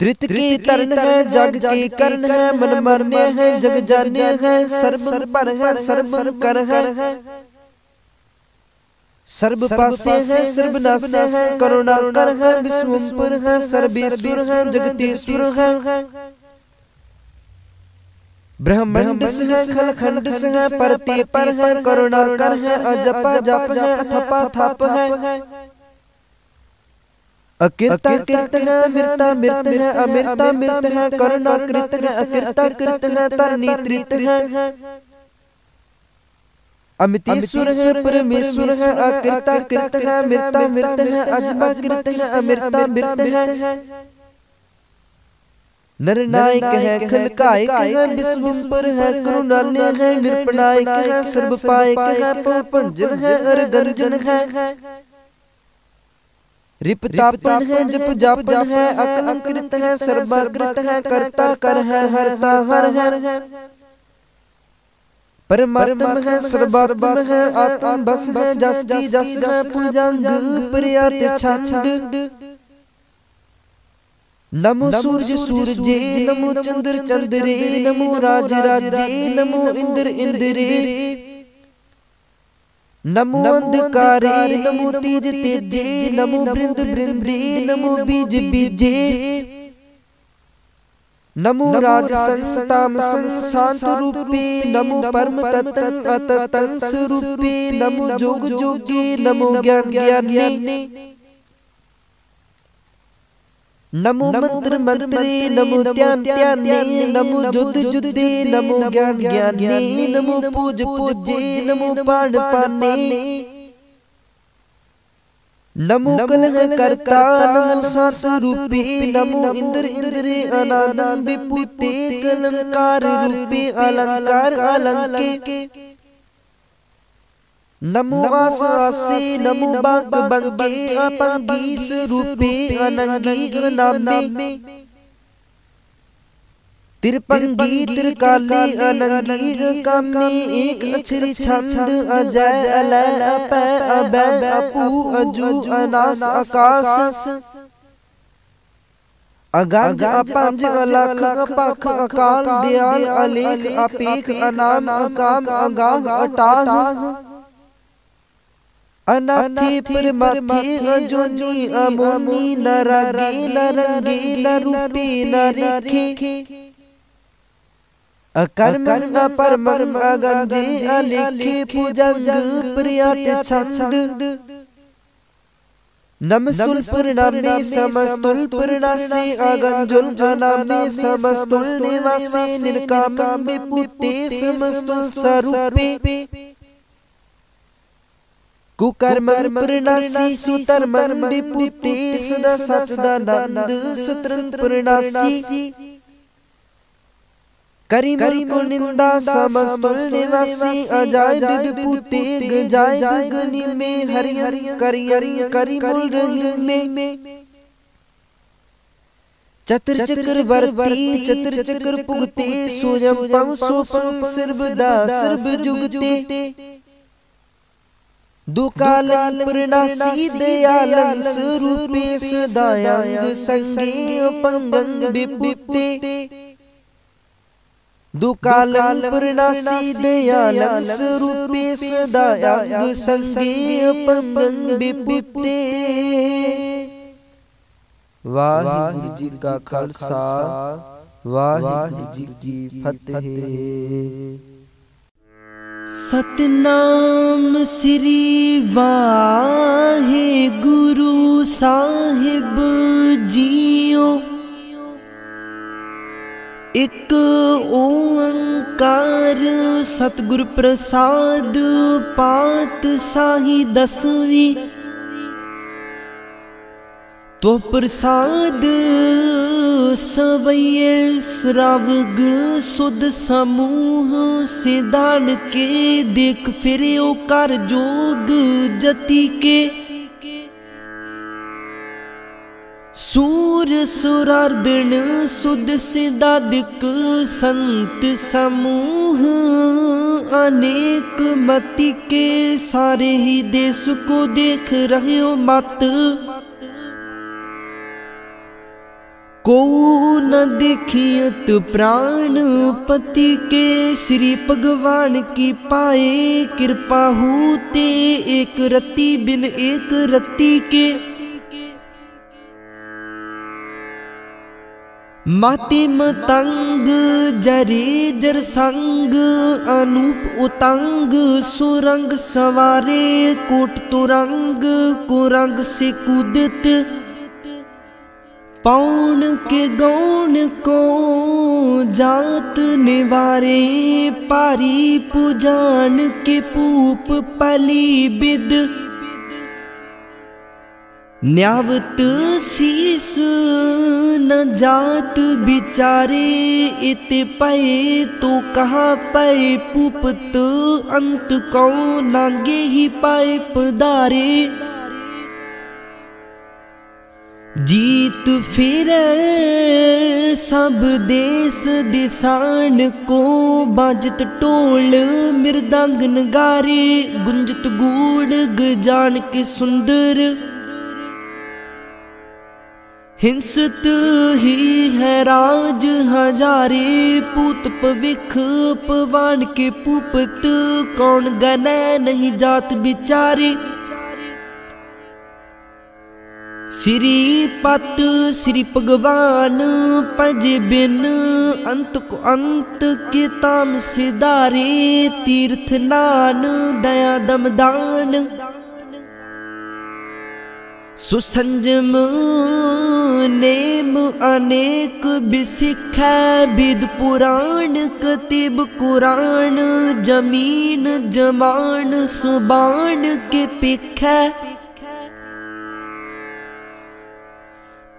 Speaker 2: त्रित के तरण है जग के करण है मन मरने है जग जाने है सर्व पर है सर्व कर है। सर्व पासे है सर्व नासे है करुणा कर है विश्वम्पर है सर्वेश्वर है जगदीश्वर है। ब्रह्मांड है खलखंड है परते पर है करुणा कर है अजपा जप है अथपा थप है अकिरता कृत है अमृता मृत है अमृता मृत है करुणा कृत है अकिरता कृत है तरनी त्रित है अमितेश्वर है परमेश्वर है अकिरता कृत है अमृता मृत है अजपा कृत है अमृता मृत है नरनायक है खलकायक है विश्वम्भर है करुणालय है निरपनायक है सर्वपायक है पवपंजन है अरगंजन है रिपतापन है जप जापन है अकलंकृत है सर्वाकृत है कर्ता कर है हरता हर है परमात्मा है सर्वात्म है आत्म बस है जस की जस है पूजांग पर्यात छंद नमो सूर्य सूरजे नमो चंद्र चंद्रे नमो राज राजे नमो इंद्र इंद्रे नमो अंधकारे नमो तेज तेजे नमो बृंद बृंदे नमो बीज बीजे नमो राज संताम शांत रूपे नमो परम तत्तं अततं स्वरूपे नमो जोग जोगी नमो ज्ञान ज्ञानी नमो मंत्र मंत्रे नमो ध्यान ध्याने नमो जुद जुदे नमो ज्ञान ज्ञानी नमो पूज पूजे नमो पान पाने नमो कलह करता नमो सात रूपे नमो इंद्र इंद्रे अनानंद विभूते कलंकार रूपे अलंकार अलंके नमो आस आसे नमो बाग बंगे अपंगी स्वरूपे अनंगी अनामे तिरपंगी तिरकाली अनंगी कामे एक अक्षरी छंद अजय अलय अपै अबै अपू अजू अनास आकाश अगंज अपंज अलख अपख अकाल दयाल अलेख अपेख अनाम अकाम अगाह अटाह अनाथी परमाथी अजोनी अमोनी नरगे नरंगे नरूपे नरेखे अकर्म न परमर्म अगंजे अलेखे पूजंग प्रियात छंद नमस्तुल परिणामे समस्तुल परिणासे अगंजुल अनामे समस्तुल निवासे निर्काम विपुते समस्तुल स्वरूपे कुकर्म परिणासी सुतर्म विपुते सदा सच्चिदानंद सत्रन परिणासी करीम को निंदा समस्तुल निवासी अजाय विपुते गजाय गगनी में हरि हरि करियरि करीमुल रहीम में चतर चक्र वर्ती चतर चक्र पुगते सोयम पम सोपम सर्वदा सर्व जुगते दुकाल परिणासी दयालं स्वरूपे सदायांग संगे अपंगंग विपुते दुकाल परिणासी दयालं स्वरूपे सदायांग संगे अपंगंग विपुते। वाहिगुरु जी का खालसा वाहिगुरु जी की फतेह।
Speaker 1: सतनाम श्री वाहे गुरु साहिब जियो। एक ओंकार सतगुर प्रसाद पात साही दसवीं। तो प्रसाद सवैये श्रावग सुध समूह सिदान के देख फिरे कर जोग जति के। सूर सुरार्दन सुध सिदादिक संत समूह अनेक मति के सारे ही देश को देख रहे हो मत। को न देखियत प्राणपति के श्री भगवान की पाए कृपा होते एक रति बिन एक रति के।
Speaker 2: माति मतंग जरे जर संग अनूप उतंग सुरंग सवारे कोट तुरंग कुरंग से कूदित पौन के गौण को जात निवारे पारी पुजान के पूप पली बिद न्यावत शीस न जात बिचारे इत पै तो कहा पै पुपत अंत को नागे ही पाए पदारे जीत फिरे सब देश दिसान को बाजत टोल मृदंग नगारे गुंजत गूढ़ गजान के सुंदर हिंसत ही है राज हजारे पूत पविख पवान के पूपत कौन गने नहीं जात बिचारे श्री पत श्री भगवान पजे बिन अंत को अंत के ताम सिदारे तीर्थ नान दया दमदान सुसंजम नेम अनेक बिसिख विद पुराण कतिब कुरान जमीन जमान सुबान के पिख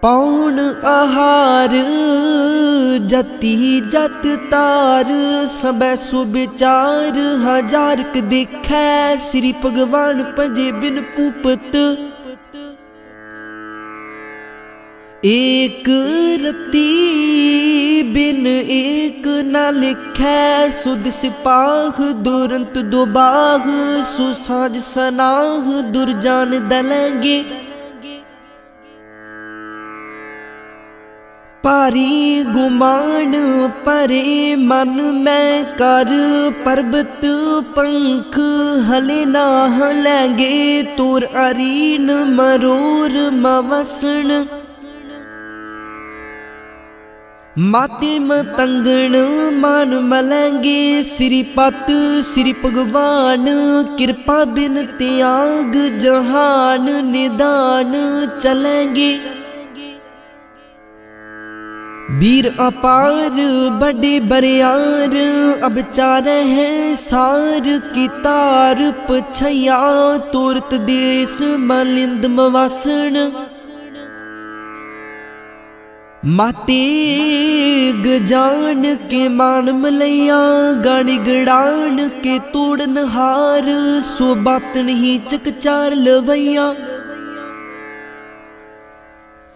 Speaker 2: पौन आहार जति जत तार सब सुविचार हजार के दिखै श्री भगवान पजे बिन पूपत एक रति बिन एक न लिखै सुध सिपाह दुरंत दुबाह सुसाज सनाह दुर्जान दलेंगे पारी गुमान परे मन में कर पर्वत पंख हले ना हलेंगे तोर अरीन मरोर मवसन माते मतंगण मान मलेंगे श्री पत श्री भगवान कृपा बिन त्याग जहान निदान चलेंगे वीर अपार बड़े बरियार अब चारे हैं सार की तार पछया तोरत देश मलिंद मवासन माते गजान के मान मलैया गाड़ी गड़ान के तोड़न हार सो बात नहीं चकचार लवैया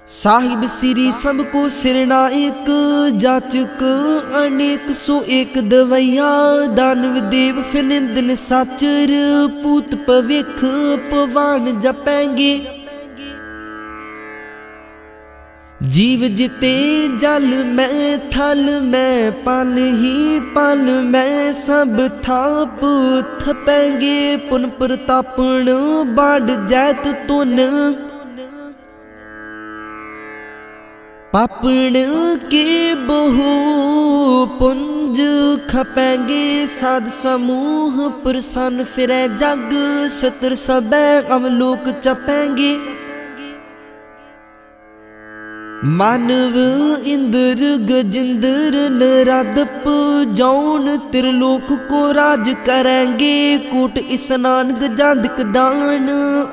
Speaker 2: साहिब श्री सबको सिरनायक जाचक अनेक सो एक दवैया दानव देव फिनिंदन साचर पूत पविख पवान जपेंगे जीव जिते जल में थल में पल ही पल में सब थाप थपेंगे पुन प्रतापण बढ़ जैत तुन पापण के बहु पुंज खपेंगे साध समूह प्रसन्न फिरे जग सतर सब अवलोक चपेंगे मानव इंद्र गजेंद्र नरादप जौन त्रिलोक को राज करेंगे कोट स्नान गजादिक दान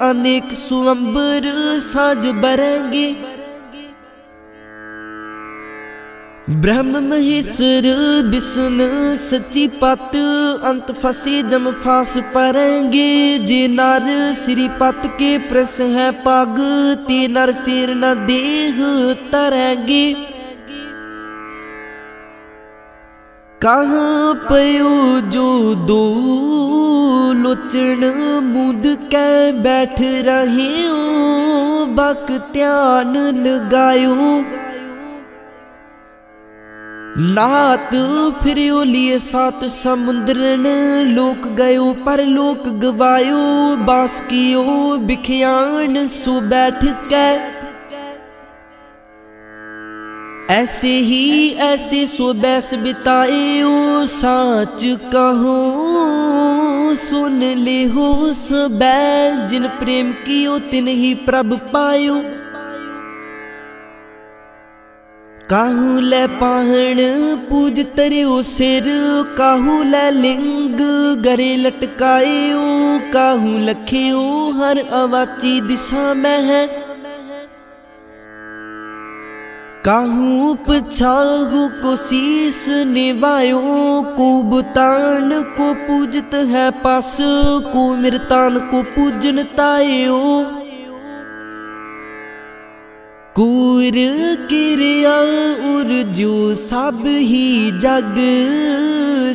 Speaker 2: अनेक सुअंबर साज बरेंगे ब्रह्म महेश्वर विष्णु सच्ची पत अंत फंसे जम फांस परेंगे जे नर श्री पत के प्रस है पग ते नर फिर न देह तरेंगे कहाँ पयो जो दो लोचन मुद के बैठ रहे हो बक ध्यान लगायो नात फिरियो लिए सात समुद्रन लोक गयो पर लोक गवायो बास कियो बिखियान सो बैठ के ऐसे ही ऐसे सो बैस बिताए ओ साच कहो सुन ले हो सबे जिन प्रेम कियो तिन ही प्रभ पायो। काहू ले पाहण पूज तरियो सिर काहू ले लिंग गरे लटकायो काहू लखियो हर अवाची दिशा में है। काहू पछाहू को शीस निवायो को बुतान को पूजत है पास को मिरतान को पूजन तायो। कूर किरिया उर जो सब ही जग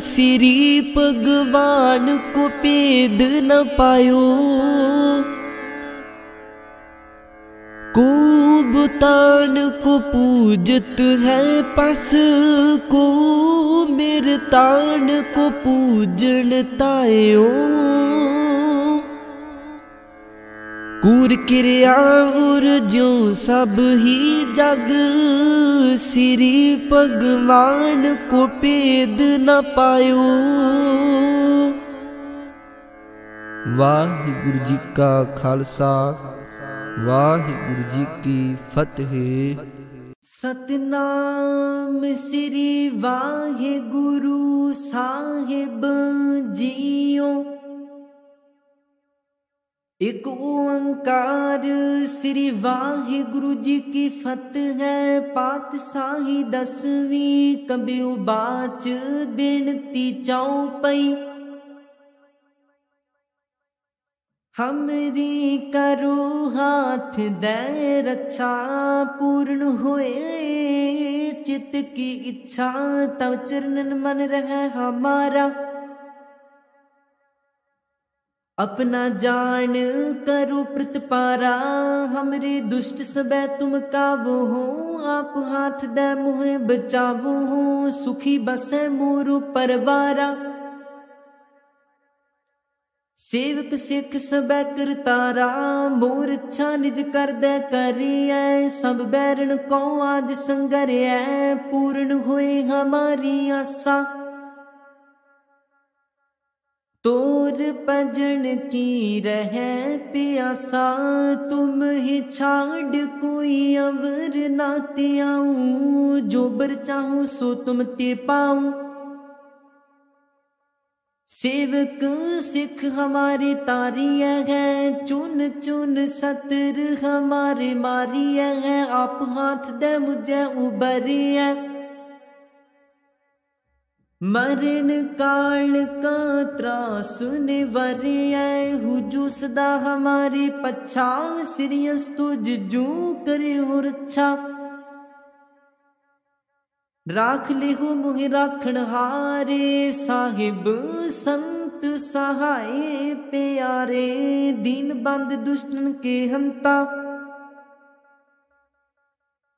Speaker 2: श्री भगवान को पेद न पायो। को बुतान को पूजत है पास को मिरतान को पूजन तायो। कूर किरिया उर जो सब ही जग श्री भगवान को पेद न पायो। वाहिगुरु जी का खालसा वाहिगुरु जी की फतेह। सतनाम श्री वाहिगुरु साहिब जियो। एक ओंकार श्री वाहिगुरु जी की फतेह है। पातशाही 10वीं कबियो बाच बिनती चौपई। हमरी करो हाथ दे रक्षा पूर्ण होए चित्त की इच्छा तव चरणन मन रहे हमारा। अपना जान करो प्रतिपारा हमरे दुष्ट सबे तुम काबू हो। आप हाथ दे मुहे बचावो हो सुखी बसे मोरू परवारा। सेवक सिख सबे करतारा मोर इच्छा निज कर दे करिए। सब बैरन को आज संगरिए पूर्ण होए हमारी आशा। तोर भजन की रहे प्यासा तुम ही छाड़ कोई अवर नाते आऊं। जो बर चाहूं सो तुम ते पाऊं। सेवक सिख हमारे तारिया है चुन चुन सतर हमारे मारिया है। आप हाथ दे मुझे उबरिया। मरण काल का त्रास निवरिया हुजू सदा हमारे पच्छा। श्रीयस तुझ जू करे हो रक्षा। राख ले हो मुहि राखण हारे साहिब संत सहाय प्यारे। दीन बंद दुष्टन के हंता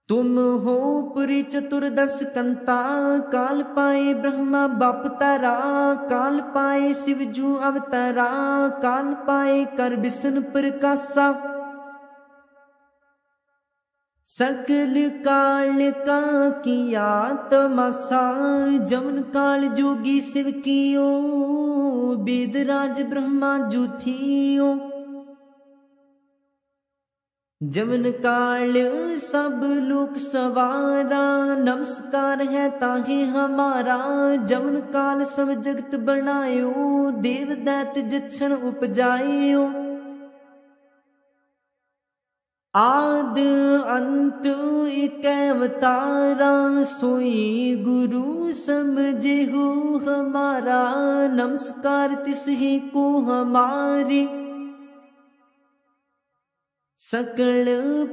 Speaker 2: तुम हो पुरी चतुर्दश कंता। काल पाए ब्रह्मा बाप तारा काल पाए शिवजू अवतारा। काल पाए कर विष्णु प्रकाशा। सकल काल का किया तमाशा जमन काल जोगी शिव कियो। वेदराज ब्रह्मा जूथियो। जमन काल सब लोक सवारा नमस्कार है ताहे हमारा। जमन काल सब जगत बनायो देव दैत जक्षण उपजायो। आद अंत एक अवतारा सोई गुरु समझे हो हमारा। नमस्कार तिस ही को हमारे। सकल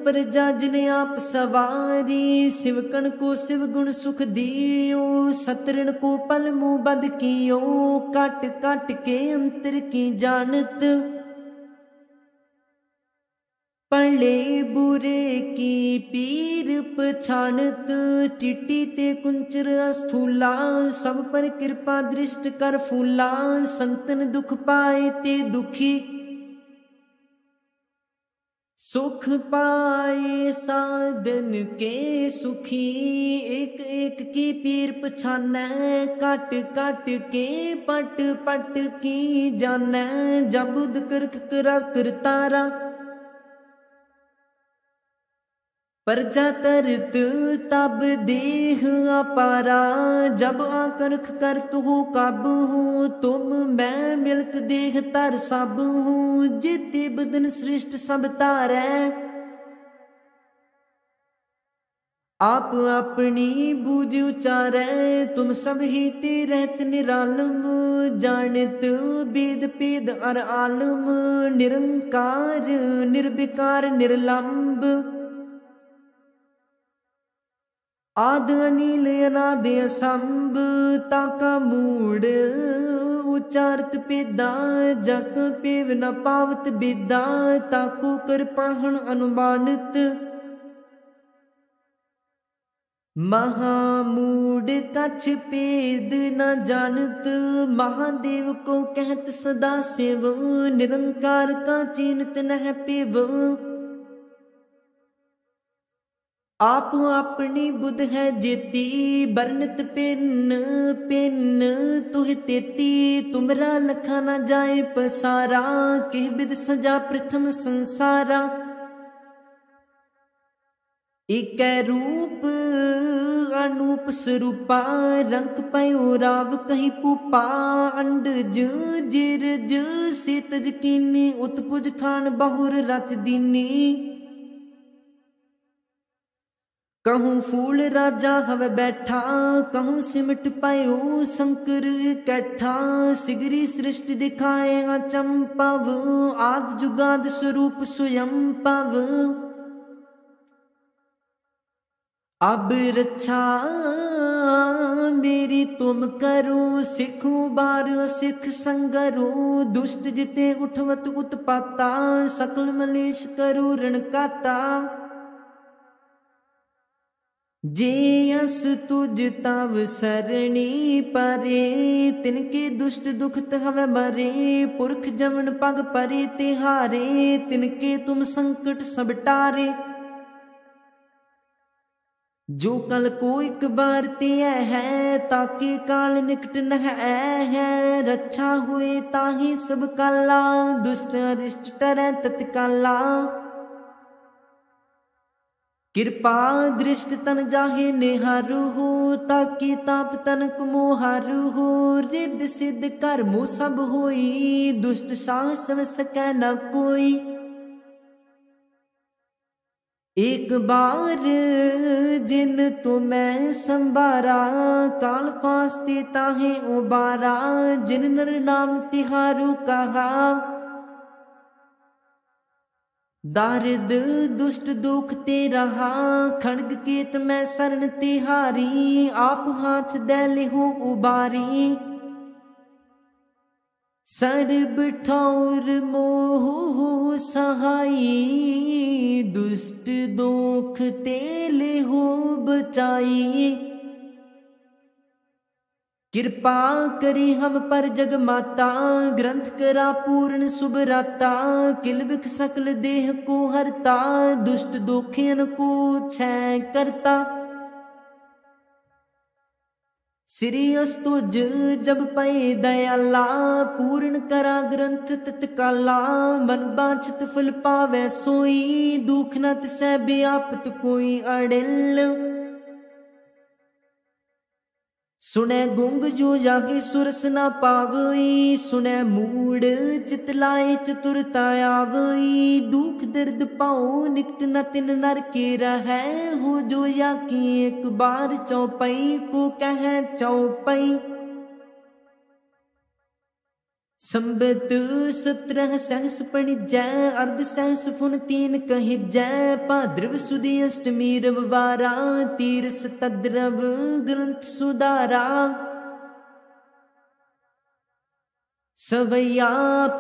Speaker 2: प्रजा जिने आप सवारी। शिवकण को शिव गुण सुख दियो। सतरण को पल मुँह बद कियो। काट काट के अंतर की जानत। पले बुरे की पीर पछानत। चिट्टी ते कुंचर अस्थूला सब पर कृपा दृष्ट कर फूला। संतन दुख पाए ते दुखी
Speaker 1: सुख पाए साधन के सुखी, एक एक की पीर पछानै, काट काट के पट पट की जानै, जबुद करक करा करतारा, प्रजा तरत तब देह अपारा, जब आकर्ख कर तू कब हूँ, तुम मैं मिलत देह तर सब हूँ, जिते बदन सृष्ट सब तारै, आप अपनी बूझ उचारै, तुम सब ही ते रहत निरालम, जानत वेद पेद अर आलम, निरंकार निर्विकार निर्लंब, आद अनिल अनाद असंभ, ताका मूड उचारत पेदा, जक पेव न पावत बेदा, ताको कर पाहन अनुमानित, महामूड कछ पेद न जानत, महादेव को कहत सदा शिव, निरंकार का चीनत नह पेव, आप अपनी बुध है जेती, बरनत पिन पिन तुह तेती, तुमरा लखा न जाए पसारा, किह बिद सजा प्रथम संसारा, एक रूप अनूप स्वरूपा, रंग पयो राव कहीं पुपा, अंडज जिरज सेतज कीनी, उत्पुज खान बहुर रच दीनी, कहूँ फूल राजा हवे बैठा, कहूँ सिमट पायो शंकर कैठा, सिगरी सृष्टि दिखाए अचंपव, आद जुगाद स्वरूप स्वयं पव, अब रक्षा मेरी तुम करो, सिखो बार सिख संगरो, दुष्ट जिते उठवत उत्पाता, सकल मलेश करो रणकाता, जे अस तुझ तव सरणी परे, तिनके दुष्ट दुखत हवे मरे, पुरख जमन पग परे तिहारे, तिनके तुम संकट सब टारे, जो कल को एक बार ते है, ताके काल निकट न है, रक्षा हुए ताही सब काला, दुष्ट अरिष्ट टरै तत्काला, कृपा दृष्ट तन जाहे निहारु हो, ताकि ताप तनक मोहारु हो, रिद्ध सिद्ध कर्मो सब होई, दुष्ट साहस सकै न कोई, एक बार जिन तुम्हें संबारा, काल फास्ते ताहे उबारा, जिन नर नाम तिहारु कहा, दारिद दुष्ट दुख ते रहा, खड़ग केत मैं शरण तिहारी, आप हाथ दे लिहो उबारी, सर्ब ठौर मोह सहाई, दुष्ट दुख ते लिहो बचाई, कृपा करी हम पर जग माता, ग्रंथ करा पूर्ण शुभ राता, किलबिख सकल देह को हरता, दुष्ट दोखियन को क्षय करता, श्री अस्तुज जब पै दयाला, पूर्ण करा ग्रंथ तत्काला, मन बांछत फल पावै सोई, दुख न तिसै व्यापत कोई अड़िल, सुने गुंग जो जागे सुरस न पावई, सुने मूड चितलाए चतुरता आवई, दुख दर्द पाओ निकट न तिन नर के रहै, हो जो या की एक बार चौपई को कह चौपई, संबत 17 सहस पणिजै, अर्ध सहस फुन 3 कहिजै, भाद्रव सुदी अष्टमी रविवारा, तीरस तद्रव ग्रंथ सुधारा, सवैया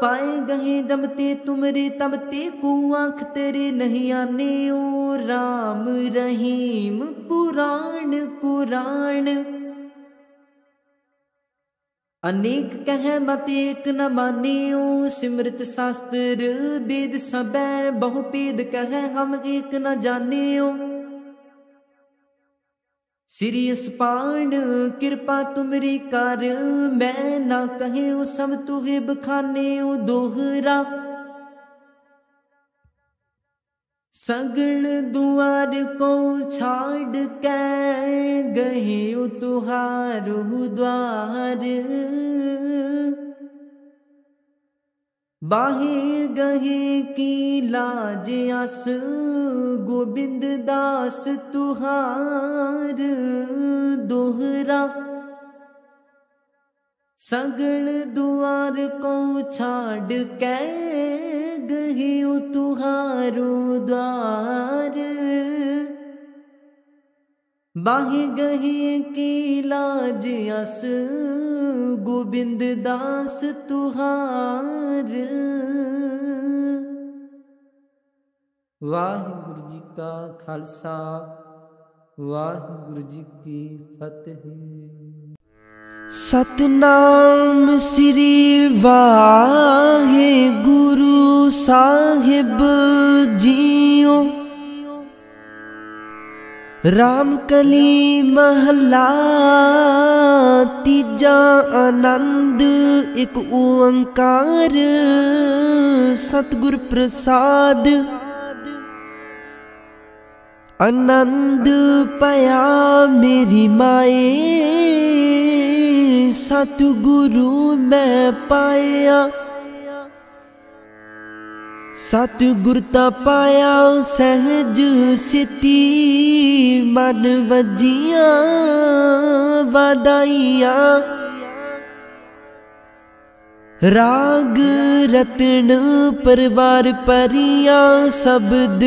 Speaker 1: पाए गहे जब ते तुमरे, तब ते को आँख तेरे नहीं आने, ओ राम रहीम पुराण कुरान,
Speaker 2: अनेक कह मत एक न मानियो, सिमृत शास्त्र वेद सबे बहुपेद कह हम एक न जानियो। श्री अस्पान कृपा तुमरी कर, मैं ना कहे सब तुहे बखाने दोहरा। सगल दुआर को छाड़ के गहे तुहारो द्वार। बाहे गहे की लाज आस, गोविंद दास तुहार दोहरा। सगल दुआर को छाड़ के गहे तुहारो द्वार। बाहे गहे की लाज अस, गोविंद दास तुहार। वाहिगुरु जी का खालसा, वाहिगुरु जी की फतेह। सतनाम श्री वाहे गुरु साहिब जीओ। रामकली महला तीजा आनंद एक ओंकार सतगुर प्रसाद। आनंद पाया मेरी माए सतगुरु मैं पाया। सतगुरता पाया सहज सिति मन वजिया वादाइया। राग रतन परवार परिया शब्द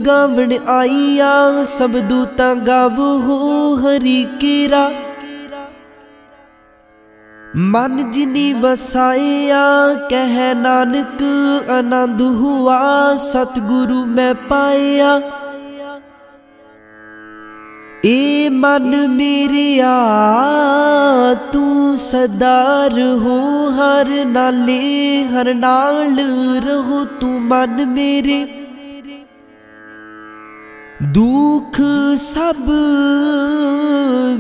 Speaker 2: गावण आईया। सब दूता गावो हो हरि केरा। मन जिनी वसाया कह नानक आनंद हुआ। सतगुरु मैं पाया ए मन मेरे आ तू सदा रहो हर नाले हर नाल रहो तू मन मेरे। दुख सब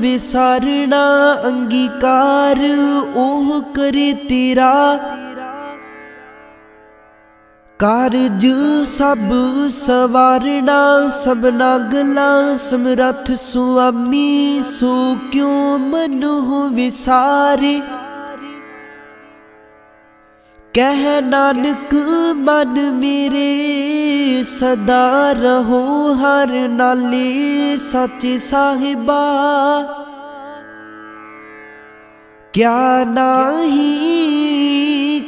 Speaker 2: विसारना अंगीकार ओह करे तेरा। कारज सब सवारना सबना गला समरथ सुआमी। सो क्यों मन हो विसारे कह नानक मन मेरे। सदा रहो हर नाले सच्चे साहिबा। क्या नाही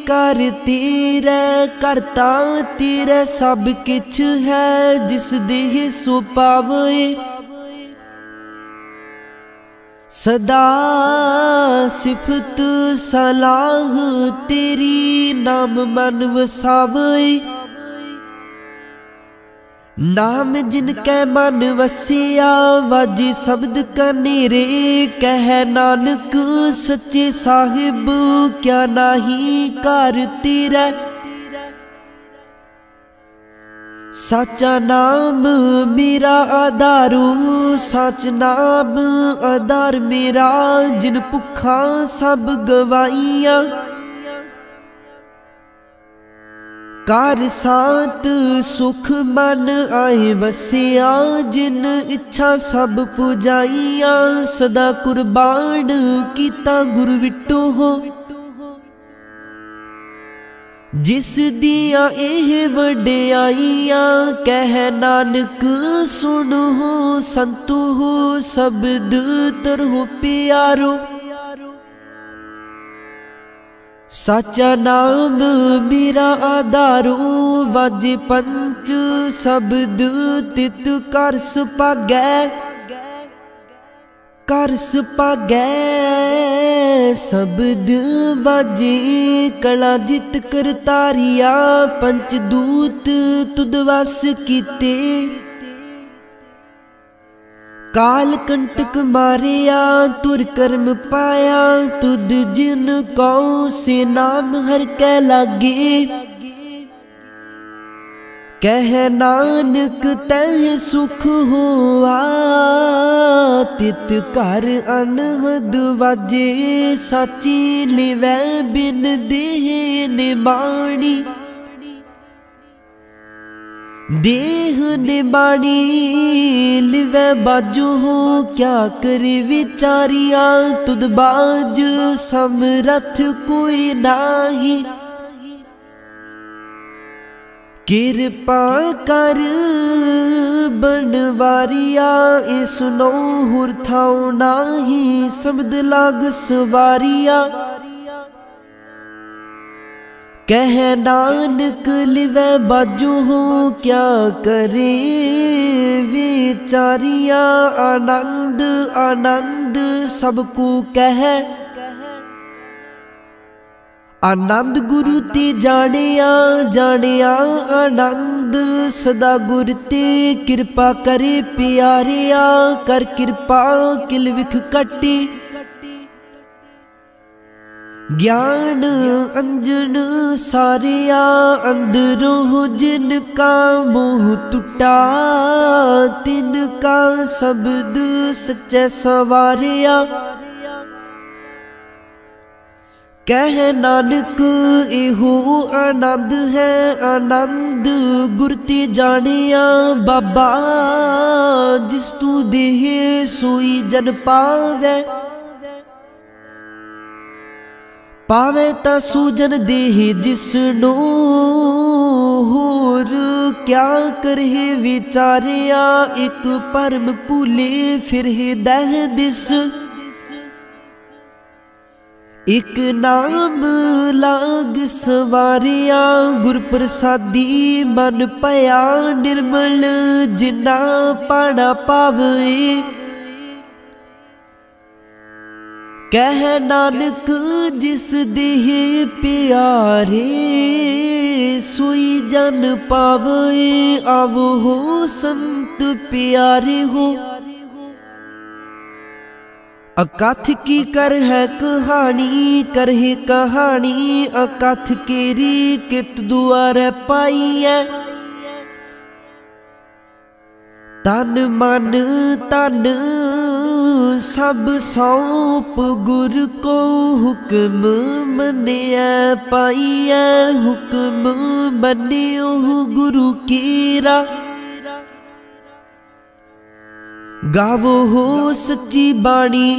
Speaker 2: कर तेरा करता तेरा सब किछ है। जिस देह सो पावे सदा सिफत सलाह तेरी। नाम मन वसावे नाम जिनकै मन वसिया। वाजे शब्द कनेरे कह नानक सच्चे साहिब। क्या नाही कर तेरा साचा नाम मेरा आधारो। सच नाम आधार मेरा जिन भुखा सब गवाइया। कार सात सुख मन आए बसिया। जिन इच्छा सब पुजाइया। सदा कुर्बान कीता गुरु विटो हो। जिस दिया एह वड्याइया कह नानक सुन हो संतो हो। शब्द तरहो प्यारो साचा नाम मेरा आधारो। वाजे पंच शब्द तित कर सुपागै कर सुपागै। शब्द वाजे कला जित करतारिया। पंचदूत तुद वस कीते काल कंटक मारिया तुर कर्म पाया, तुद जिन कौ से नाम हर कै लागे। कह नानक तह सुख होआ, तित घर अनहद वाजे। साची लिवै बिन देह निबाणी, देह निबाणी लिवै बाजो हो। क्या करे विचारिया तुद बाज, समरथ कोई नाही। किरपा कर बनवारिया, ए सुनो हुर थाओ नाही। शब्द लाग सवारिया, कह नानक लिवै बाजो हो। क्या करे विचारिया, आनंद आनंद सबको कह। आनंद गुरु ते जानिया, जानिया आनंद सदा गुर ते। कृपा करे प्यारिया, कर कृपा किल विख कटी। ज्ञान अंजन सारिया, अंदरों जिनका मोह टूटा। तिनका शब्द सच्चे सवारिया, कह नानक एहो आनंद है। आनंद गुर ते जानिया बाबा, जिस तू देह सोई जन पावै। पावे ता सूजन देह जिसनो, होर क्या करे विचारिया। एक परम भूले फिर दह दिस, एक नाम लाग सवारिया। गुर प्रसादी मन पया निर्मल, जिना पाना पावे। कह नानक जिस देह प्यारे, सोई जन पावे। आवो हो संत प्यारे हो, अकथ की कर है कहानी। कर है कहानी अकथ केरी, कित दुआरे पाई है। तन मन तन सब सौंप गुर को, हुक्म मनिया पाइया। हुक्म मनियो गुरु कीरा, गावो हो सच्ची बाणी।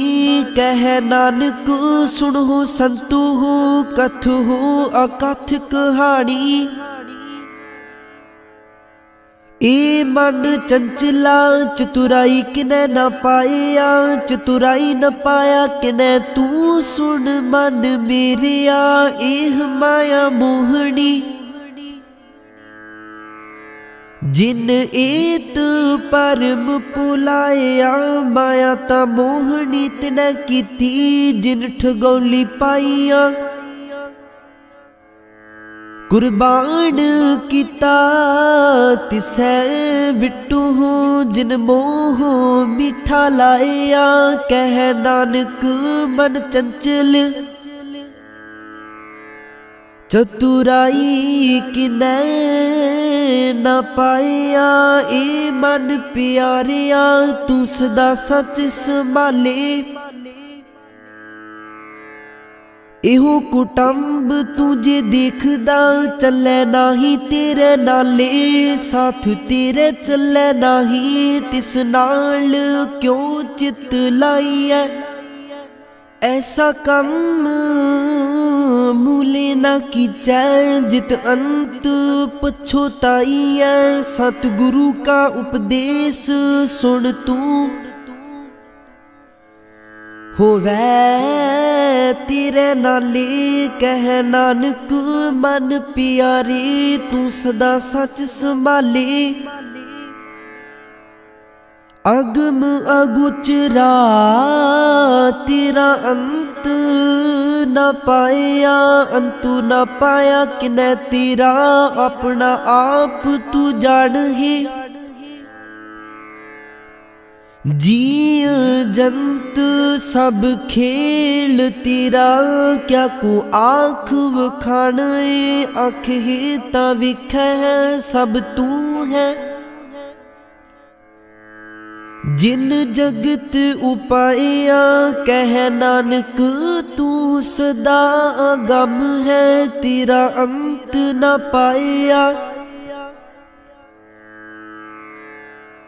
Speaker 2: कह नानक सुनो संतो हो, कथ हो अकथ कहानी। ए मन चंचला चतुराई किने न पाया। चतुराई न पाया किने तू सुन मन मेरिया। एह माया मोहनी जिन एत परम पुलाया। माया ता मोहनी तिने कीती, जिन ठगौली पाइया। कुर्बान किता तिसै बिट्टू हो, जिन मोह मीठा लाया। कह नानक मन चंचल चतुराई किनै न पाया। ए मन प्यारिया तू सदा सच संभाले। एहो कुटुंब तुझे देखदा, चलै नाही तेरे नाले। साथ तेरे चलै नाही, तिस नाल क्यों चित लाइया। ऐसा कम मूले ना कीचै, जित अंत पछोताइया। सतगुरु का उपदेश सुन तू, होवै तेरे नाले। कह नानक मन प्यारे, तू सदा सच संभाले। अगम अगोचरा तेरा अंत न पाया। अंतु न पाया किनै तेरा, अपना आप तू जान ही। जीव जंत सब खेल तेरा, क्या को आँख वखाण आँख ही ता विखै सब तू है। जिन जगत उपाया कह नानक तू सदा गम है, तेरा अंत न पाया।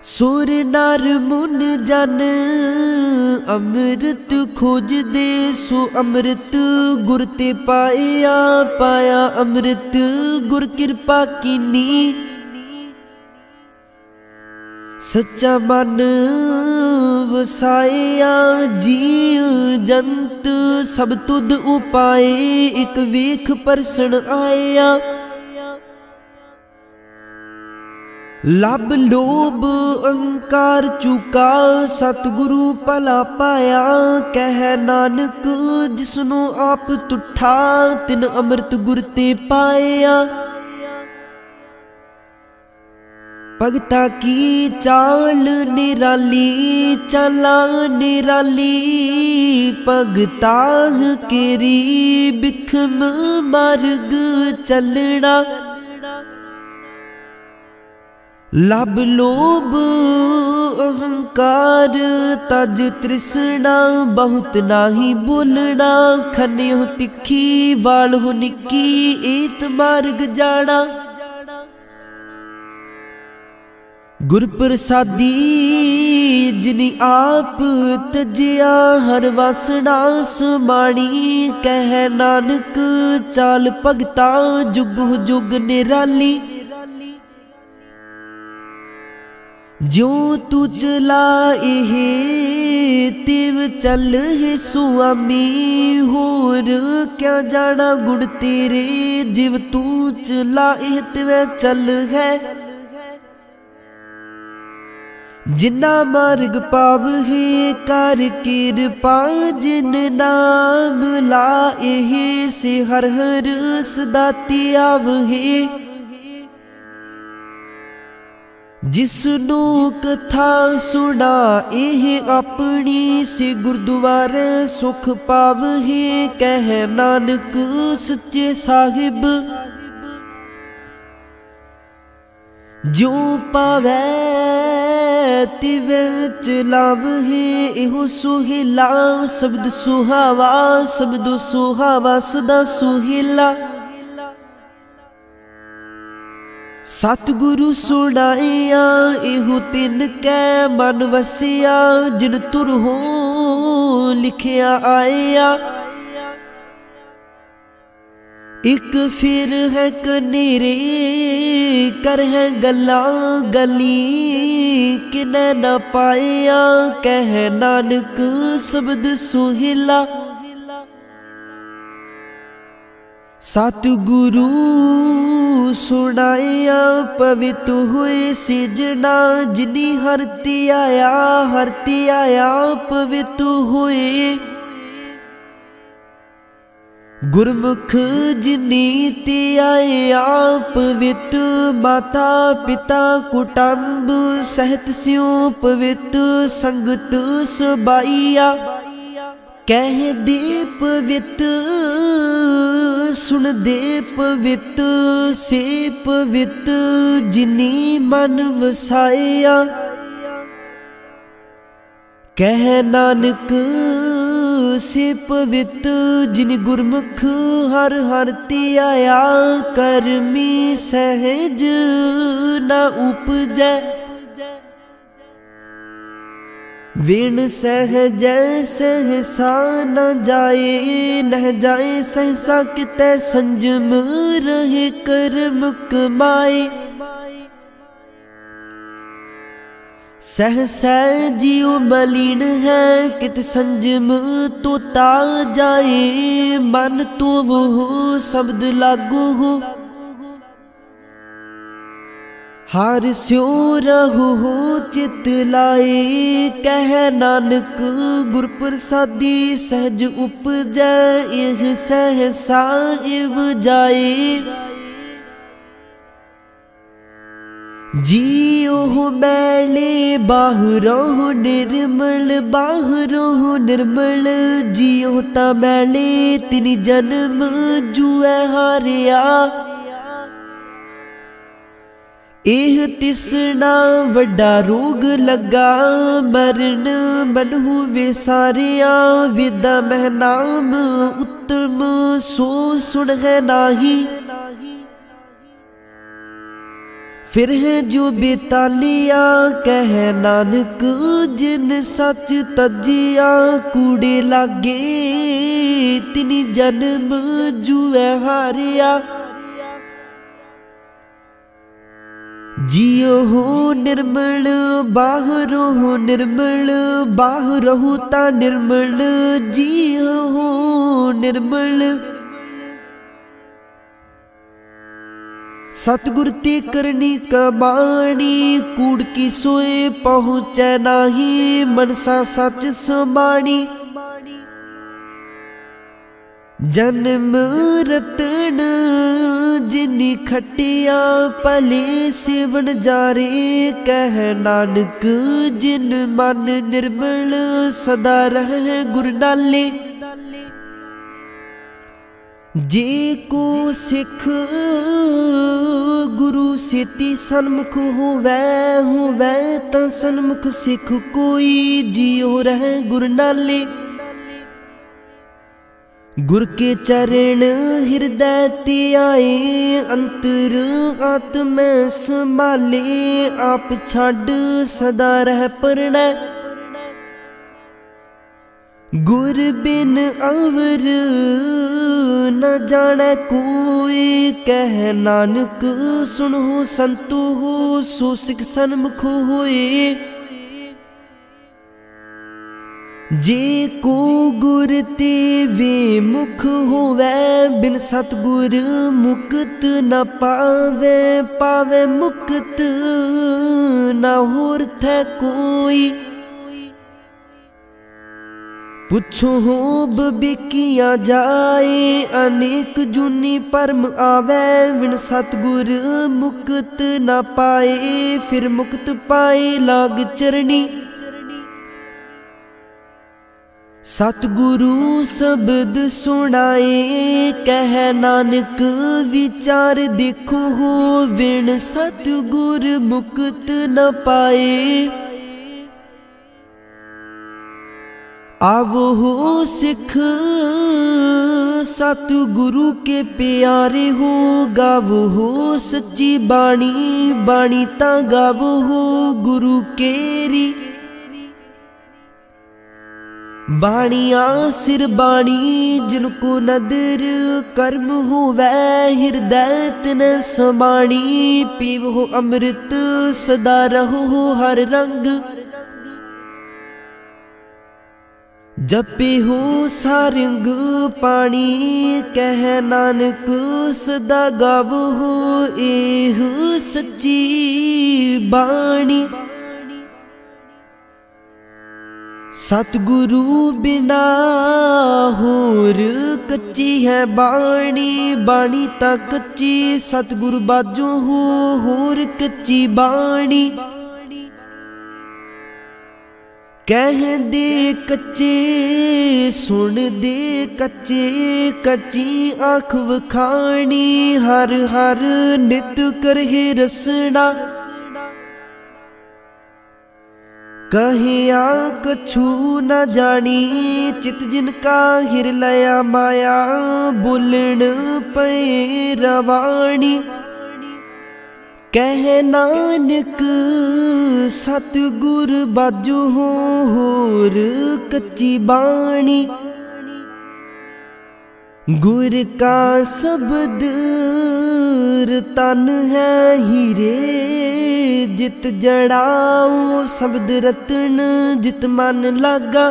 Speaker 2: सुर नर मुन जन अमृत खोज दे, सो अमृत गुर ते पाया। पाया अमृत गुर कृपा कीनी, सच्चा मन वसाया। जीव जंत सब तुद उपाए, एक वेख परसण आया। लब लोभ अहंकार चुका, सतगुरु भला पाया। कह नानक जिसनु आप तुठा, तिन अमृत गुर ते पाया। भगता की चाल निराली, चाला निराली। भगता केरी बिखम मार्ग चलना, लब लोभ अहंकार तज तृष्णा। बहुत नाही बोलना, खने हो तिखी वाल हो निकी, एत मार्ग जाना। गुर प्रसादी जिनि आप तजिया, हर वासना समाणी। कह नानक चाल भगता जुग जुग निराली। जो तू चला एहे तिव चल है सुआमी, होर क्या जाना गुण तेरे। जिव तू चला एह तिव चल है, जिन्ना मार्ग पाव है कर कृपा। जिन नाम ला एहे से हर हर सदा त्याव है। जिसनु कथा सुना एह अपनी, से गुरुद्वारे सुख पावहे। कह नानक सच्चे साहिब जो पावै तिवे चलावहे। एहो सुहेला शब्द सुहावा, शब्द सुहावा सदा सुहेला। सतगुरु सुनाया एहो तिन कै मन वसिया, जिन तुर हो लिखिया आया। एक फिर है कनेरे कर है गला गली, किनै न पाया। कह नानक शब्द सुहेला, सतगुरु सुनाया पवित्र हुए सिजना। जिनी हरती आया पवित्र हुए। गुरमुख जिनी ते आया पवित्र, माता पिता कुटुंब सहित स्यों पवित्र। संगत सबाइया कह दे पवित्र, सुन दे पवित्र से पवित्र। जिनी मन वसाया कह नानक से पवित्र। जिन गुरमुख हर हर त्याया, करमी सहज न उपजै। विण सहज सहसा न जाए, न जाए सहसा कितै संजम रहे कर्म कमाए। सहसा जीव मलिन है कित संजम तो ता जाए। मन तो वो शब्द लागू हो, हार स्यो रहु चित लाए। कह नानक गुर प्रसादी सहज उपजै, यह सहसा इव जाए। जियो मैले बाहरों निर्मल बाहरों निर्मल जियो ता मैले तिनी जन्म जुए हारिया एह तिसना वड्डा रोग लगा मरण मन हुए सारिया विदा महनाम उत्तम सो सुन है नाही फिर है जो बेतालिया कह नानक जिन सच तजिया कूड़े लागे तिनी जन्म जुए हारिया जियो हो निर्मल बाहरो हो निर्मल बाहरो ता निर्मल जियो हो निर्मल सतगुर ते करनी कबाणी कूड़ की सोए पहुँचे नाही मनसा सच समाणी जन्म रतन जिनी खटिया पले सेवन जारे कह नानक जिन मन निर्मल सदा रहे गुर नाले जे को सिख गुरु सेती सन्मुख होवै ता सन्मुख सिख कोई जियो रहे गुर नाले गुर के चरण हृदय ते आए अंतर आत्म संभाले आप छाड़ सदा रह परना गुर बिन अवर न जाने कोई कह नानक सुनो संतो हो सो सिख सन्मुख होए जे को गुर ते वे मुख होवे बिन सतगुर मुक्त न पावे पावे मुक्त न होर थे कोई पुछो हो बिकिया जाए अनेक जूनी परम आवे बिन सतगुर मुक्त न पाए फिर मुक्त पाए लाग चरनी सतगुरु शब्द सुनाए कह नानक विचार देखो हो बिन सतगुर मुक्त न पाए आवो हो सिख सतगुरु के प्यारे हो गावो हो सच्ची बाणी बाणी ता गावो हो गुरु केरी बाणिया सिर बाणी जिनको नदर कर्म होवै हृदय तिन समाणी पीवो अमृत सदा रहो हर रंग जपे हो सारंग पानी कह नानक सदा गावो हो एह सच्ची बाणी सतगुरु बिना होर कच्ची है बाणी बाणी ता कच्ची सतगुरु बाजो हो होर कच्ची बाणी कह दे कच्चे सुन दे कच्चे कच्ची आँख वखाणी हर हर नित करहे रसना कहिया कछु न जानी चित जिनका हिर लया माया बोलन पे रवाणी कह नानक सतगुर बाजू हो होर कच्ची बाणी गुर का शब्द तन है हीरे जित जड़ाओ शब्द रतन जित मन लागा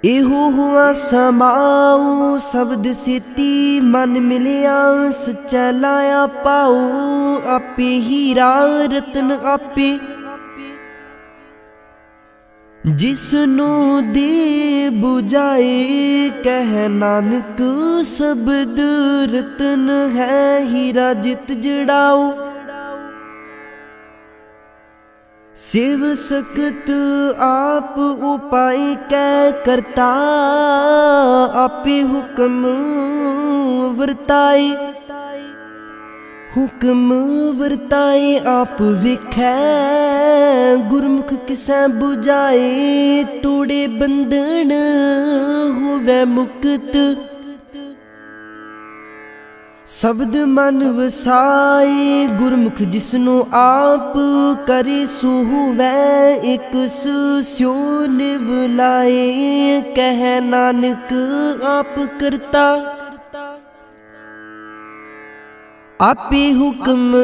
Speaker 2: एहो हुआ समाओ शब्द सेती मन मिलिया सच्चा लाया पाओ आपे हीरा रतन आपे जिसनो देव बुझाए। कह नानक शब्द रतन है, हीरा जित जड़ाओ। शिव सकत आप उपाय कै करता, आपे हुक्म वरताए। हुक्म वरताए आप वेखै, गुरमुख किसै बुझाए। तोड़े बंधन होवै मुक्त, शब्द मन वसाए। गुरमुख जिसनो आप करे सो होवै, एक स्यो लिव लाए। कह नानक आप करता, आपे हुक्म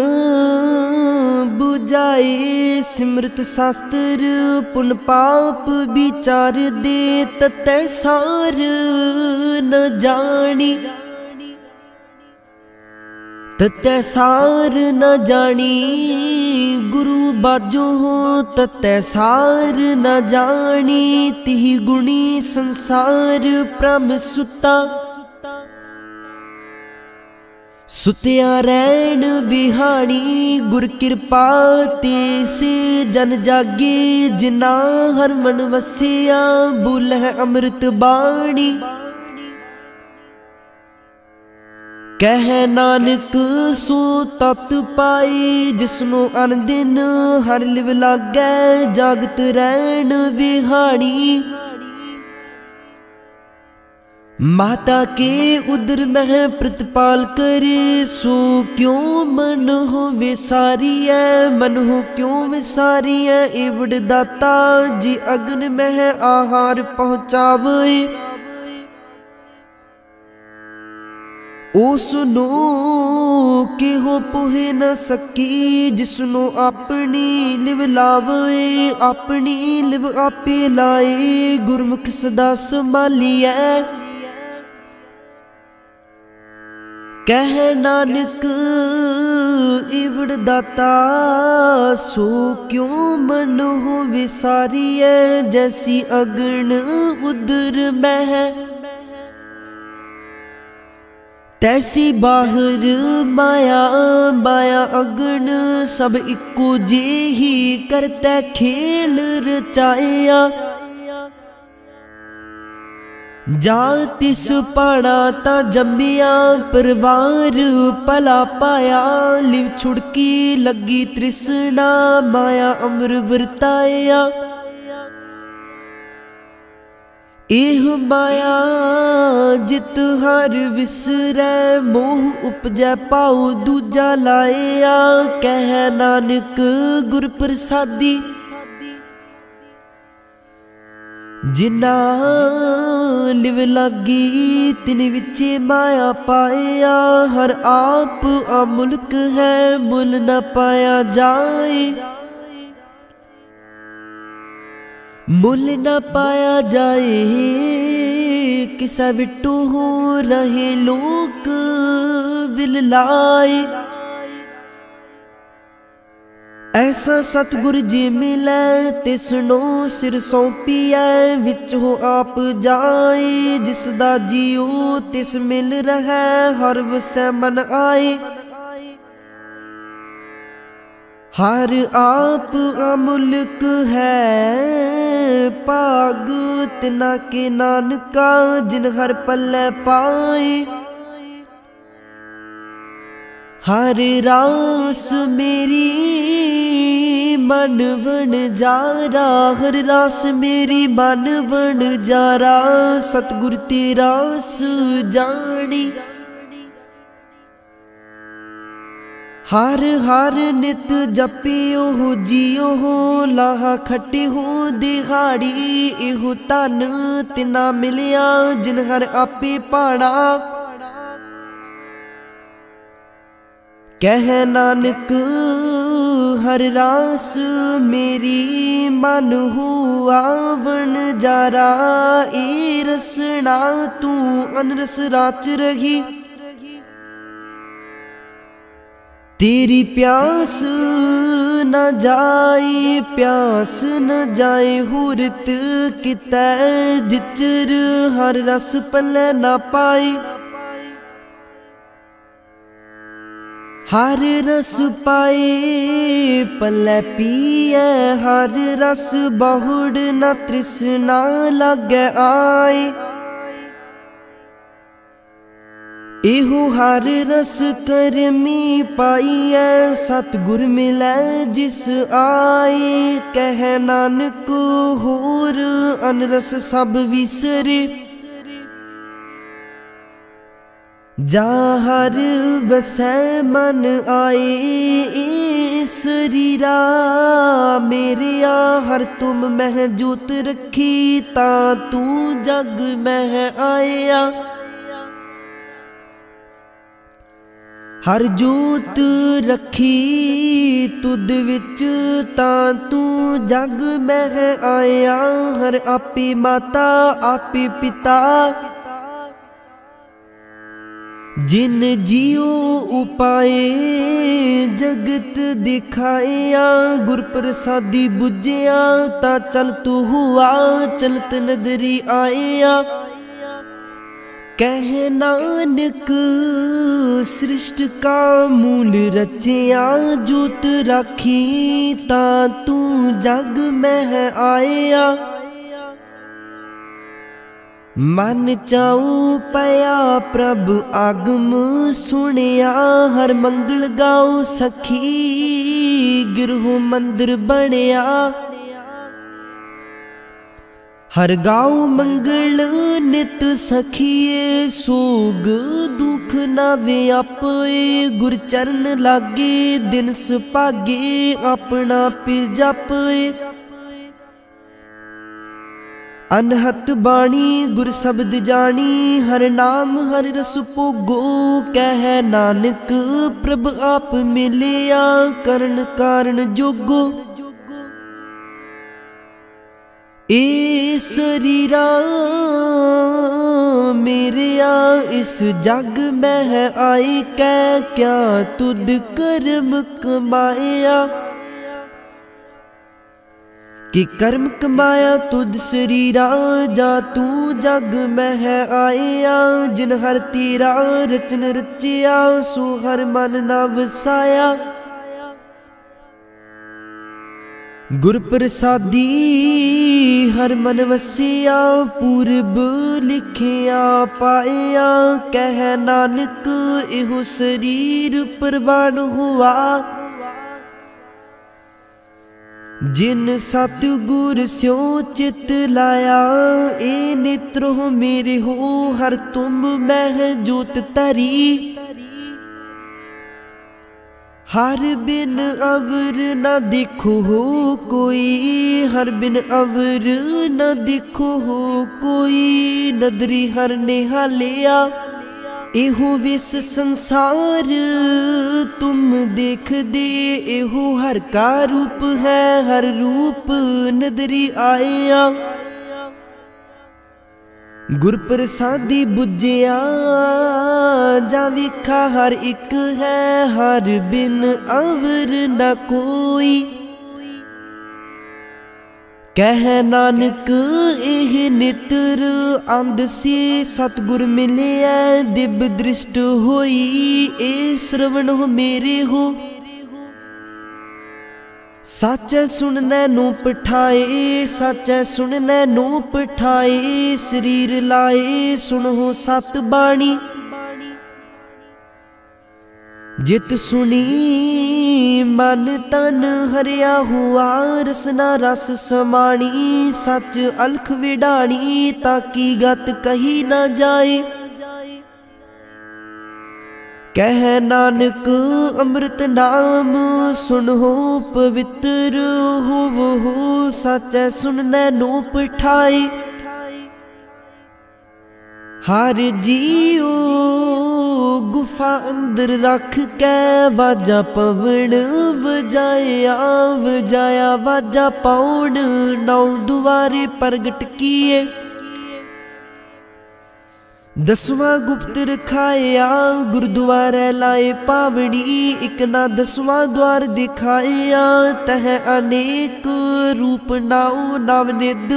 Speaker 2: बुझाए। सिमरत शास्त्र पुन पाप विचार दे, ततै सार न जानी। ततै सार न जानी, गुरु बाजो हो ततै सार न जानी। तिहि गुणी संसार प्रम सुता, सुत्या रैन बिहाणी। गुर कृपा ते से जन जागे, जिना हर मन वसिया। बोलह अमृत बाणी, कह नानक सो तत पाए। जिसनो अन दिन हर लिव लागै, जागत रैन बिहाणी। माता के उदर मह प्रतिपाल करे, सो क्यों मन हो विसारी है। मन हो क्यों विसारी है, एवड दाता जी अग्न मह आहार पहुँचावे। ओ सुनो के हो पोहे न सकी, जिसनो अपनी लिव लावे। अपनी लिव आपे लाए, गुरमुख सदा संभालिए। कह नानक इवड़ दाता, सो क्यों मन हो विसारी है। जैसी अग्न उदर मह, तैसी बाहर माया। माया अगन सब इको जे ही, करते खेल रचाया। जा तिस पाड़ा ता जम्मिया, परिवार पला पाया। लिव छुड़की लगी तृष्णा, माया अमर वरताया। एह माया जित हर विसरै, मोह उपजै पाओ दूजा लाया। कह नानक गुर प्रसादी, जिना लिव लागी तिन विचे माया पाया। हर आप अमुल्क है, मुल न पाया जाए। मुल न पाया जाए, किसा विटू हो रहे लोक विल लाए। ऐसा सतगुर जी मिलै, तिसनो सिर सौंपिया। विच हो आप जाए, जिसदा जियो तिस मिल रहा। हर वसै मन आए, हर आप अमुल्क है। भाग तिना के नानका, जिन हर पल्लै पाए। हर रास मेरी मन बन जारा, हर रास मेरी मन बन जारा। सतगुर तेरा जानी, हर हर नित जपियो हो जियो हो। लाहा खट्टी हो दिहाड़ी, एहो धन तिना मिलिया, जिन हर आपे पाड़ा। कह नानक हर रास मेरी मन हुआ बन जारा। ए रसना तू अनरस राच रही, तेरी प्यास न जाए, प्यास न जाए हुरत कितै, जिचर हर रस पल्लै ना पाए। हर रस पाए पल्लै पिए, हर रस बहुड़ न तृष्णा लागै आए। एहो हर रस करमी पाइयै, सतगुर मिलै जिस आए। कह नानक होर अनरस सब विसरे, जा हर बसै मन आए। शरीरा मेरिया हर तुम मह जोत रखी, ता तू जग मह आया। हर जोत रखी तुद विच, ता तू जग मह आया। हर आपे माता आपे पिता, जिन जियो उपाए जगत दिखाया। गुर प्रसादी बुझिया ता चल तू हुआ, चलत नदरी आया। कह नानक सृष्ट का मूल रचिया, जोत राखी ता तू जग मह आया। मन चाऊ पया प्रभु आगम सुनिया, हर मंगल गाओ सखी गिरह मंदिर बनया। हर गाओ मंगल नित सखिए, सोग दुख ना व्यापे। गुर चरण लागे दिन सुभागे, अपना पिर जापे। अनहत बाणी गुर शब्द जानी, हर नाम हर रस भोगो। कह नानक प्रभ आप मिलिया, करण कारण जोगो। ए शरीरा मेरिया इस जग मह आई, कह क्या तुद कर्म कमाया। कि कर्म कमाया तुद शरीरा, जा तू जग मह आया। जिन हर तेरा रचन रचिया, सो हर मन ना वसाया। गुर प्रसादी हर मन वसिया, पूरब लिखिया पाया। कह नानक एहो शरीर परवान हुआ, जिन सतगुर स्यो चित लाया। ए नेत्रो मेरे हो हर तुम मह जोत तरी, हर बिन अवर न देखो हो कोई। हर बिन अवर न देखो हो कोई, नदरी हर निहालिया। एहो विस संसार तुम देख दे, एहो हर का रूप है हर रूप नदरी आया। गुर प्रसादी बुझिया जा विखा, हर एक है हर बिन अवर न कोई। कह नानक एह नितर आंद से, सतगुर मिलिया दिव्य दृष्ट होई। ए श्रवण हो मेरे हो, साचै सुननै नो पठाए। साचै सुननै नो पठाए, शरीर लाए सुनहो सत बाणी। जित सुनी मन तन हरिया हुआ, रसना रस समाणी। सच अलख विडाणी, ताकि गत कही न जाए। कह नानक अमृत नाम सुनहो पवित्र हो। साचै सुननै नो पठाए, हर जीओ गुफा अंदर रख के। वाजा पवन वजाया वजाया, वाजा पौन 9 दुआरे प्रगट किए। दसवां गुप्त रखाया गुरुद्वारे लाए पावड़ी, एक ना 10वां द्वार दिखाया तह अनेक रूप नाउ नवनिध।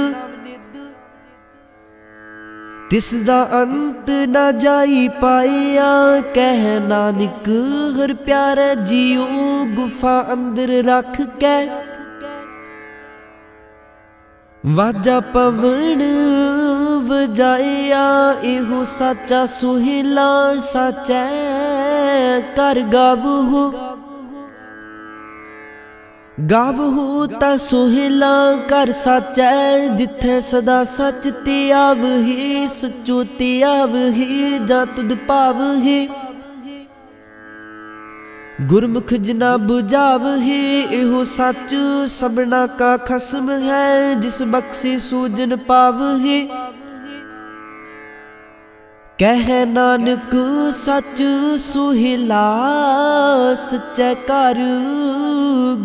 Speaker 2: तिसदा अंत ना जाई पाया कह नानक हर प्यारे जियो गुफा अंदर रख कै। वाजा पवन वजाया एहो साचा सुहेला साचै कर गावहो। गावहो ता सोहेला कर साचै जिथे सदा सच ते आवहे, सचो ते आवहे जा तुद भावहे। गुरमुख जना बुझावहे एहो सच सबना का खसम है, जिस बख्शे सूजन पावहे। कह नानक सच सुहेला सच्चै घर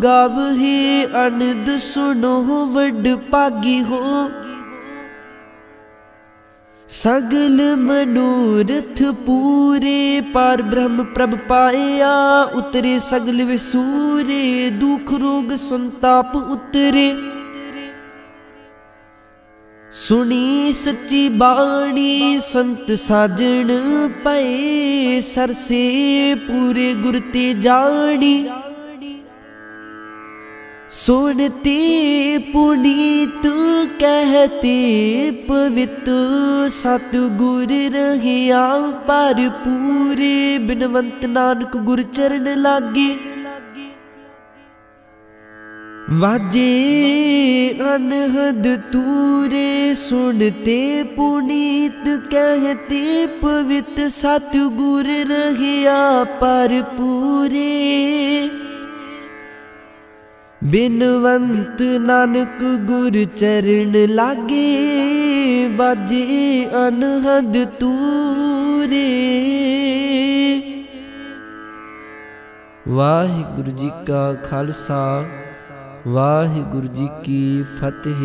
Speaker 2: गावहे, अनद सुनो वड भागी हो। सगल मनोरथ पूरे पार ब्रह्म प्रभ पाया, उतरे सगल विसूरे दुख रोग संताप उतरे। सुनी सच्ची बाणी संत साजन पए, सरसे पूरे गुर ते जानी। सुनते पुनीत कहते पवित्र, सतगुर रहिया पर पूरे। बिनवंत नानक गुर चरण लागे, वाजे अनहद तूरे। सुनते पुनीत कहते पवित्र, सतगुर रहिया पर पूरे। बिनवंत नानक गुर चरण लागे, बाजे अनहद तूरे। वाहिगुरु जी का खालसा, वाहिगुरु जी की फतेह।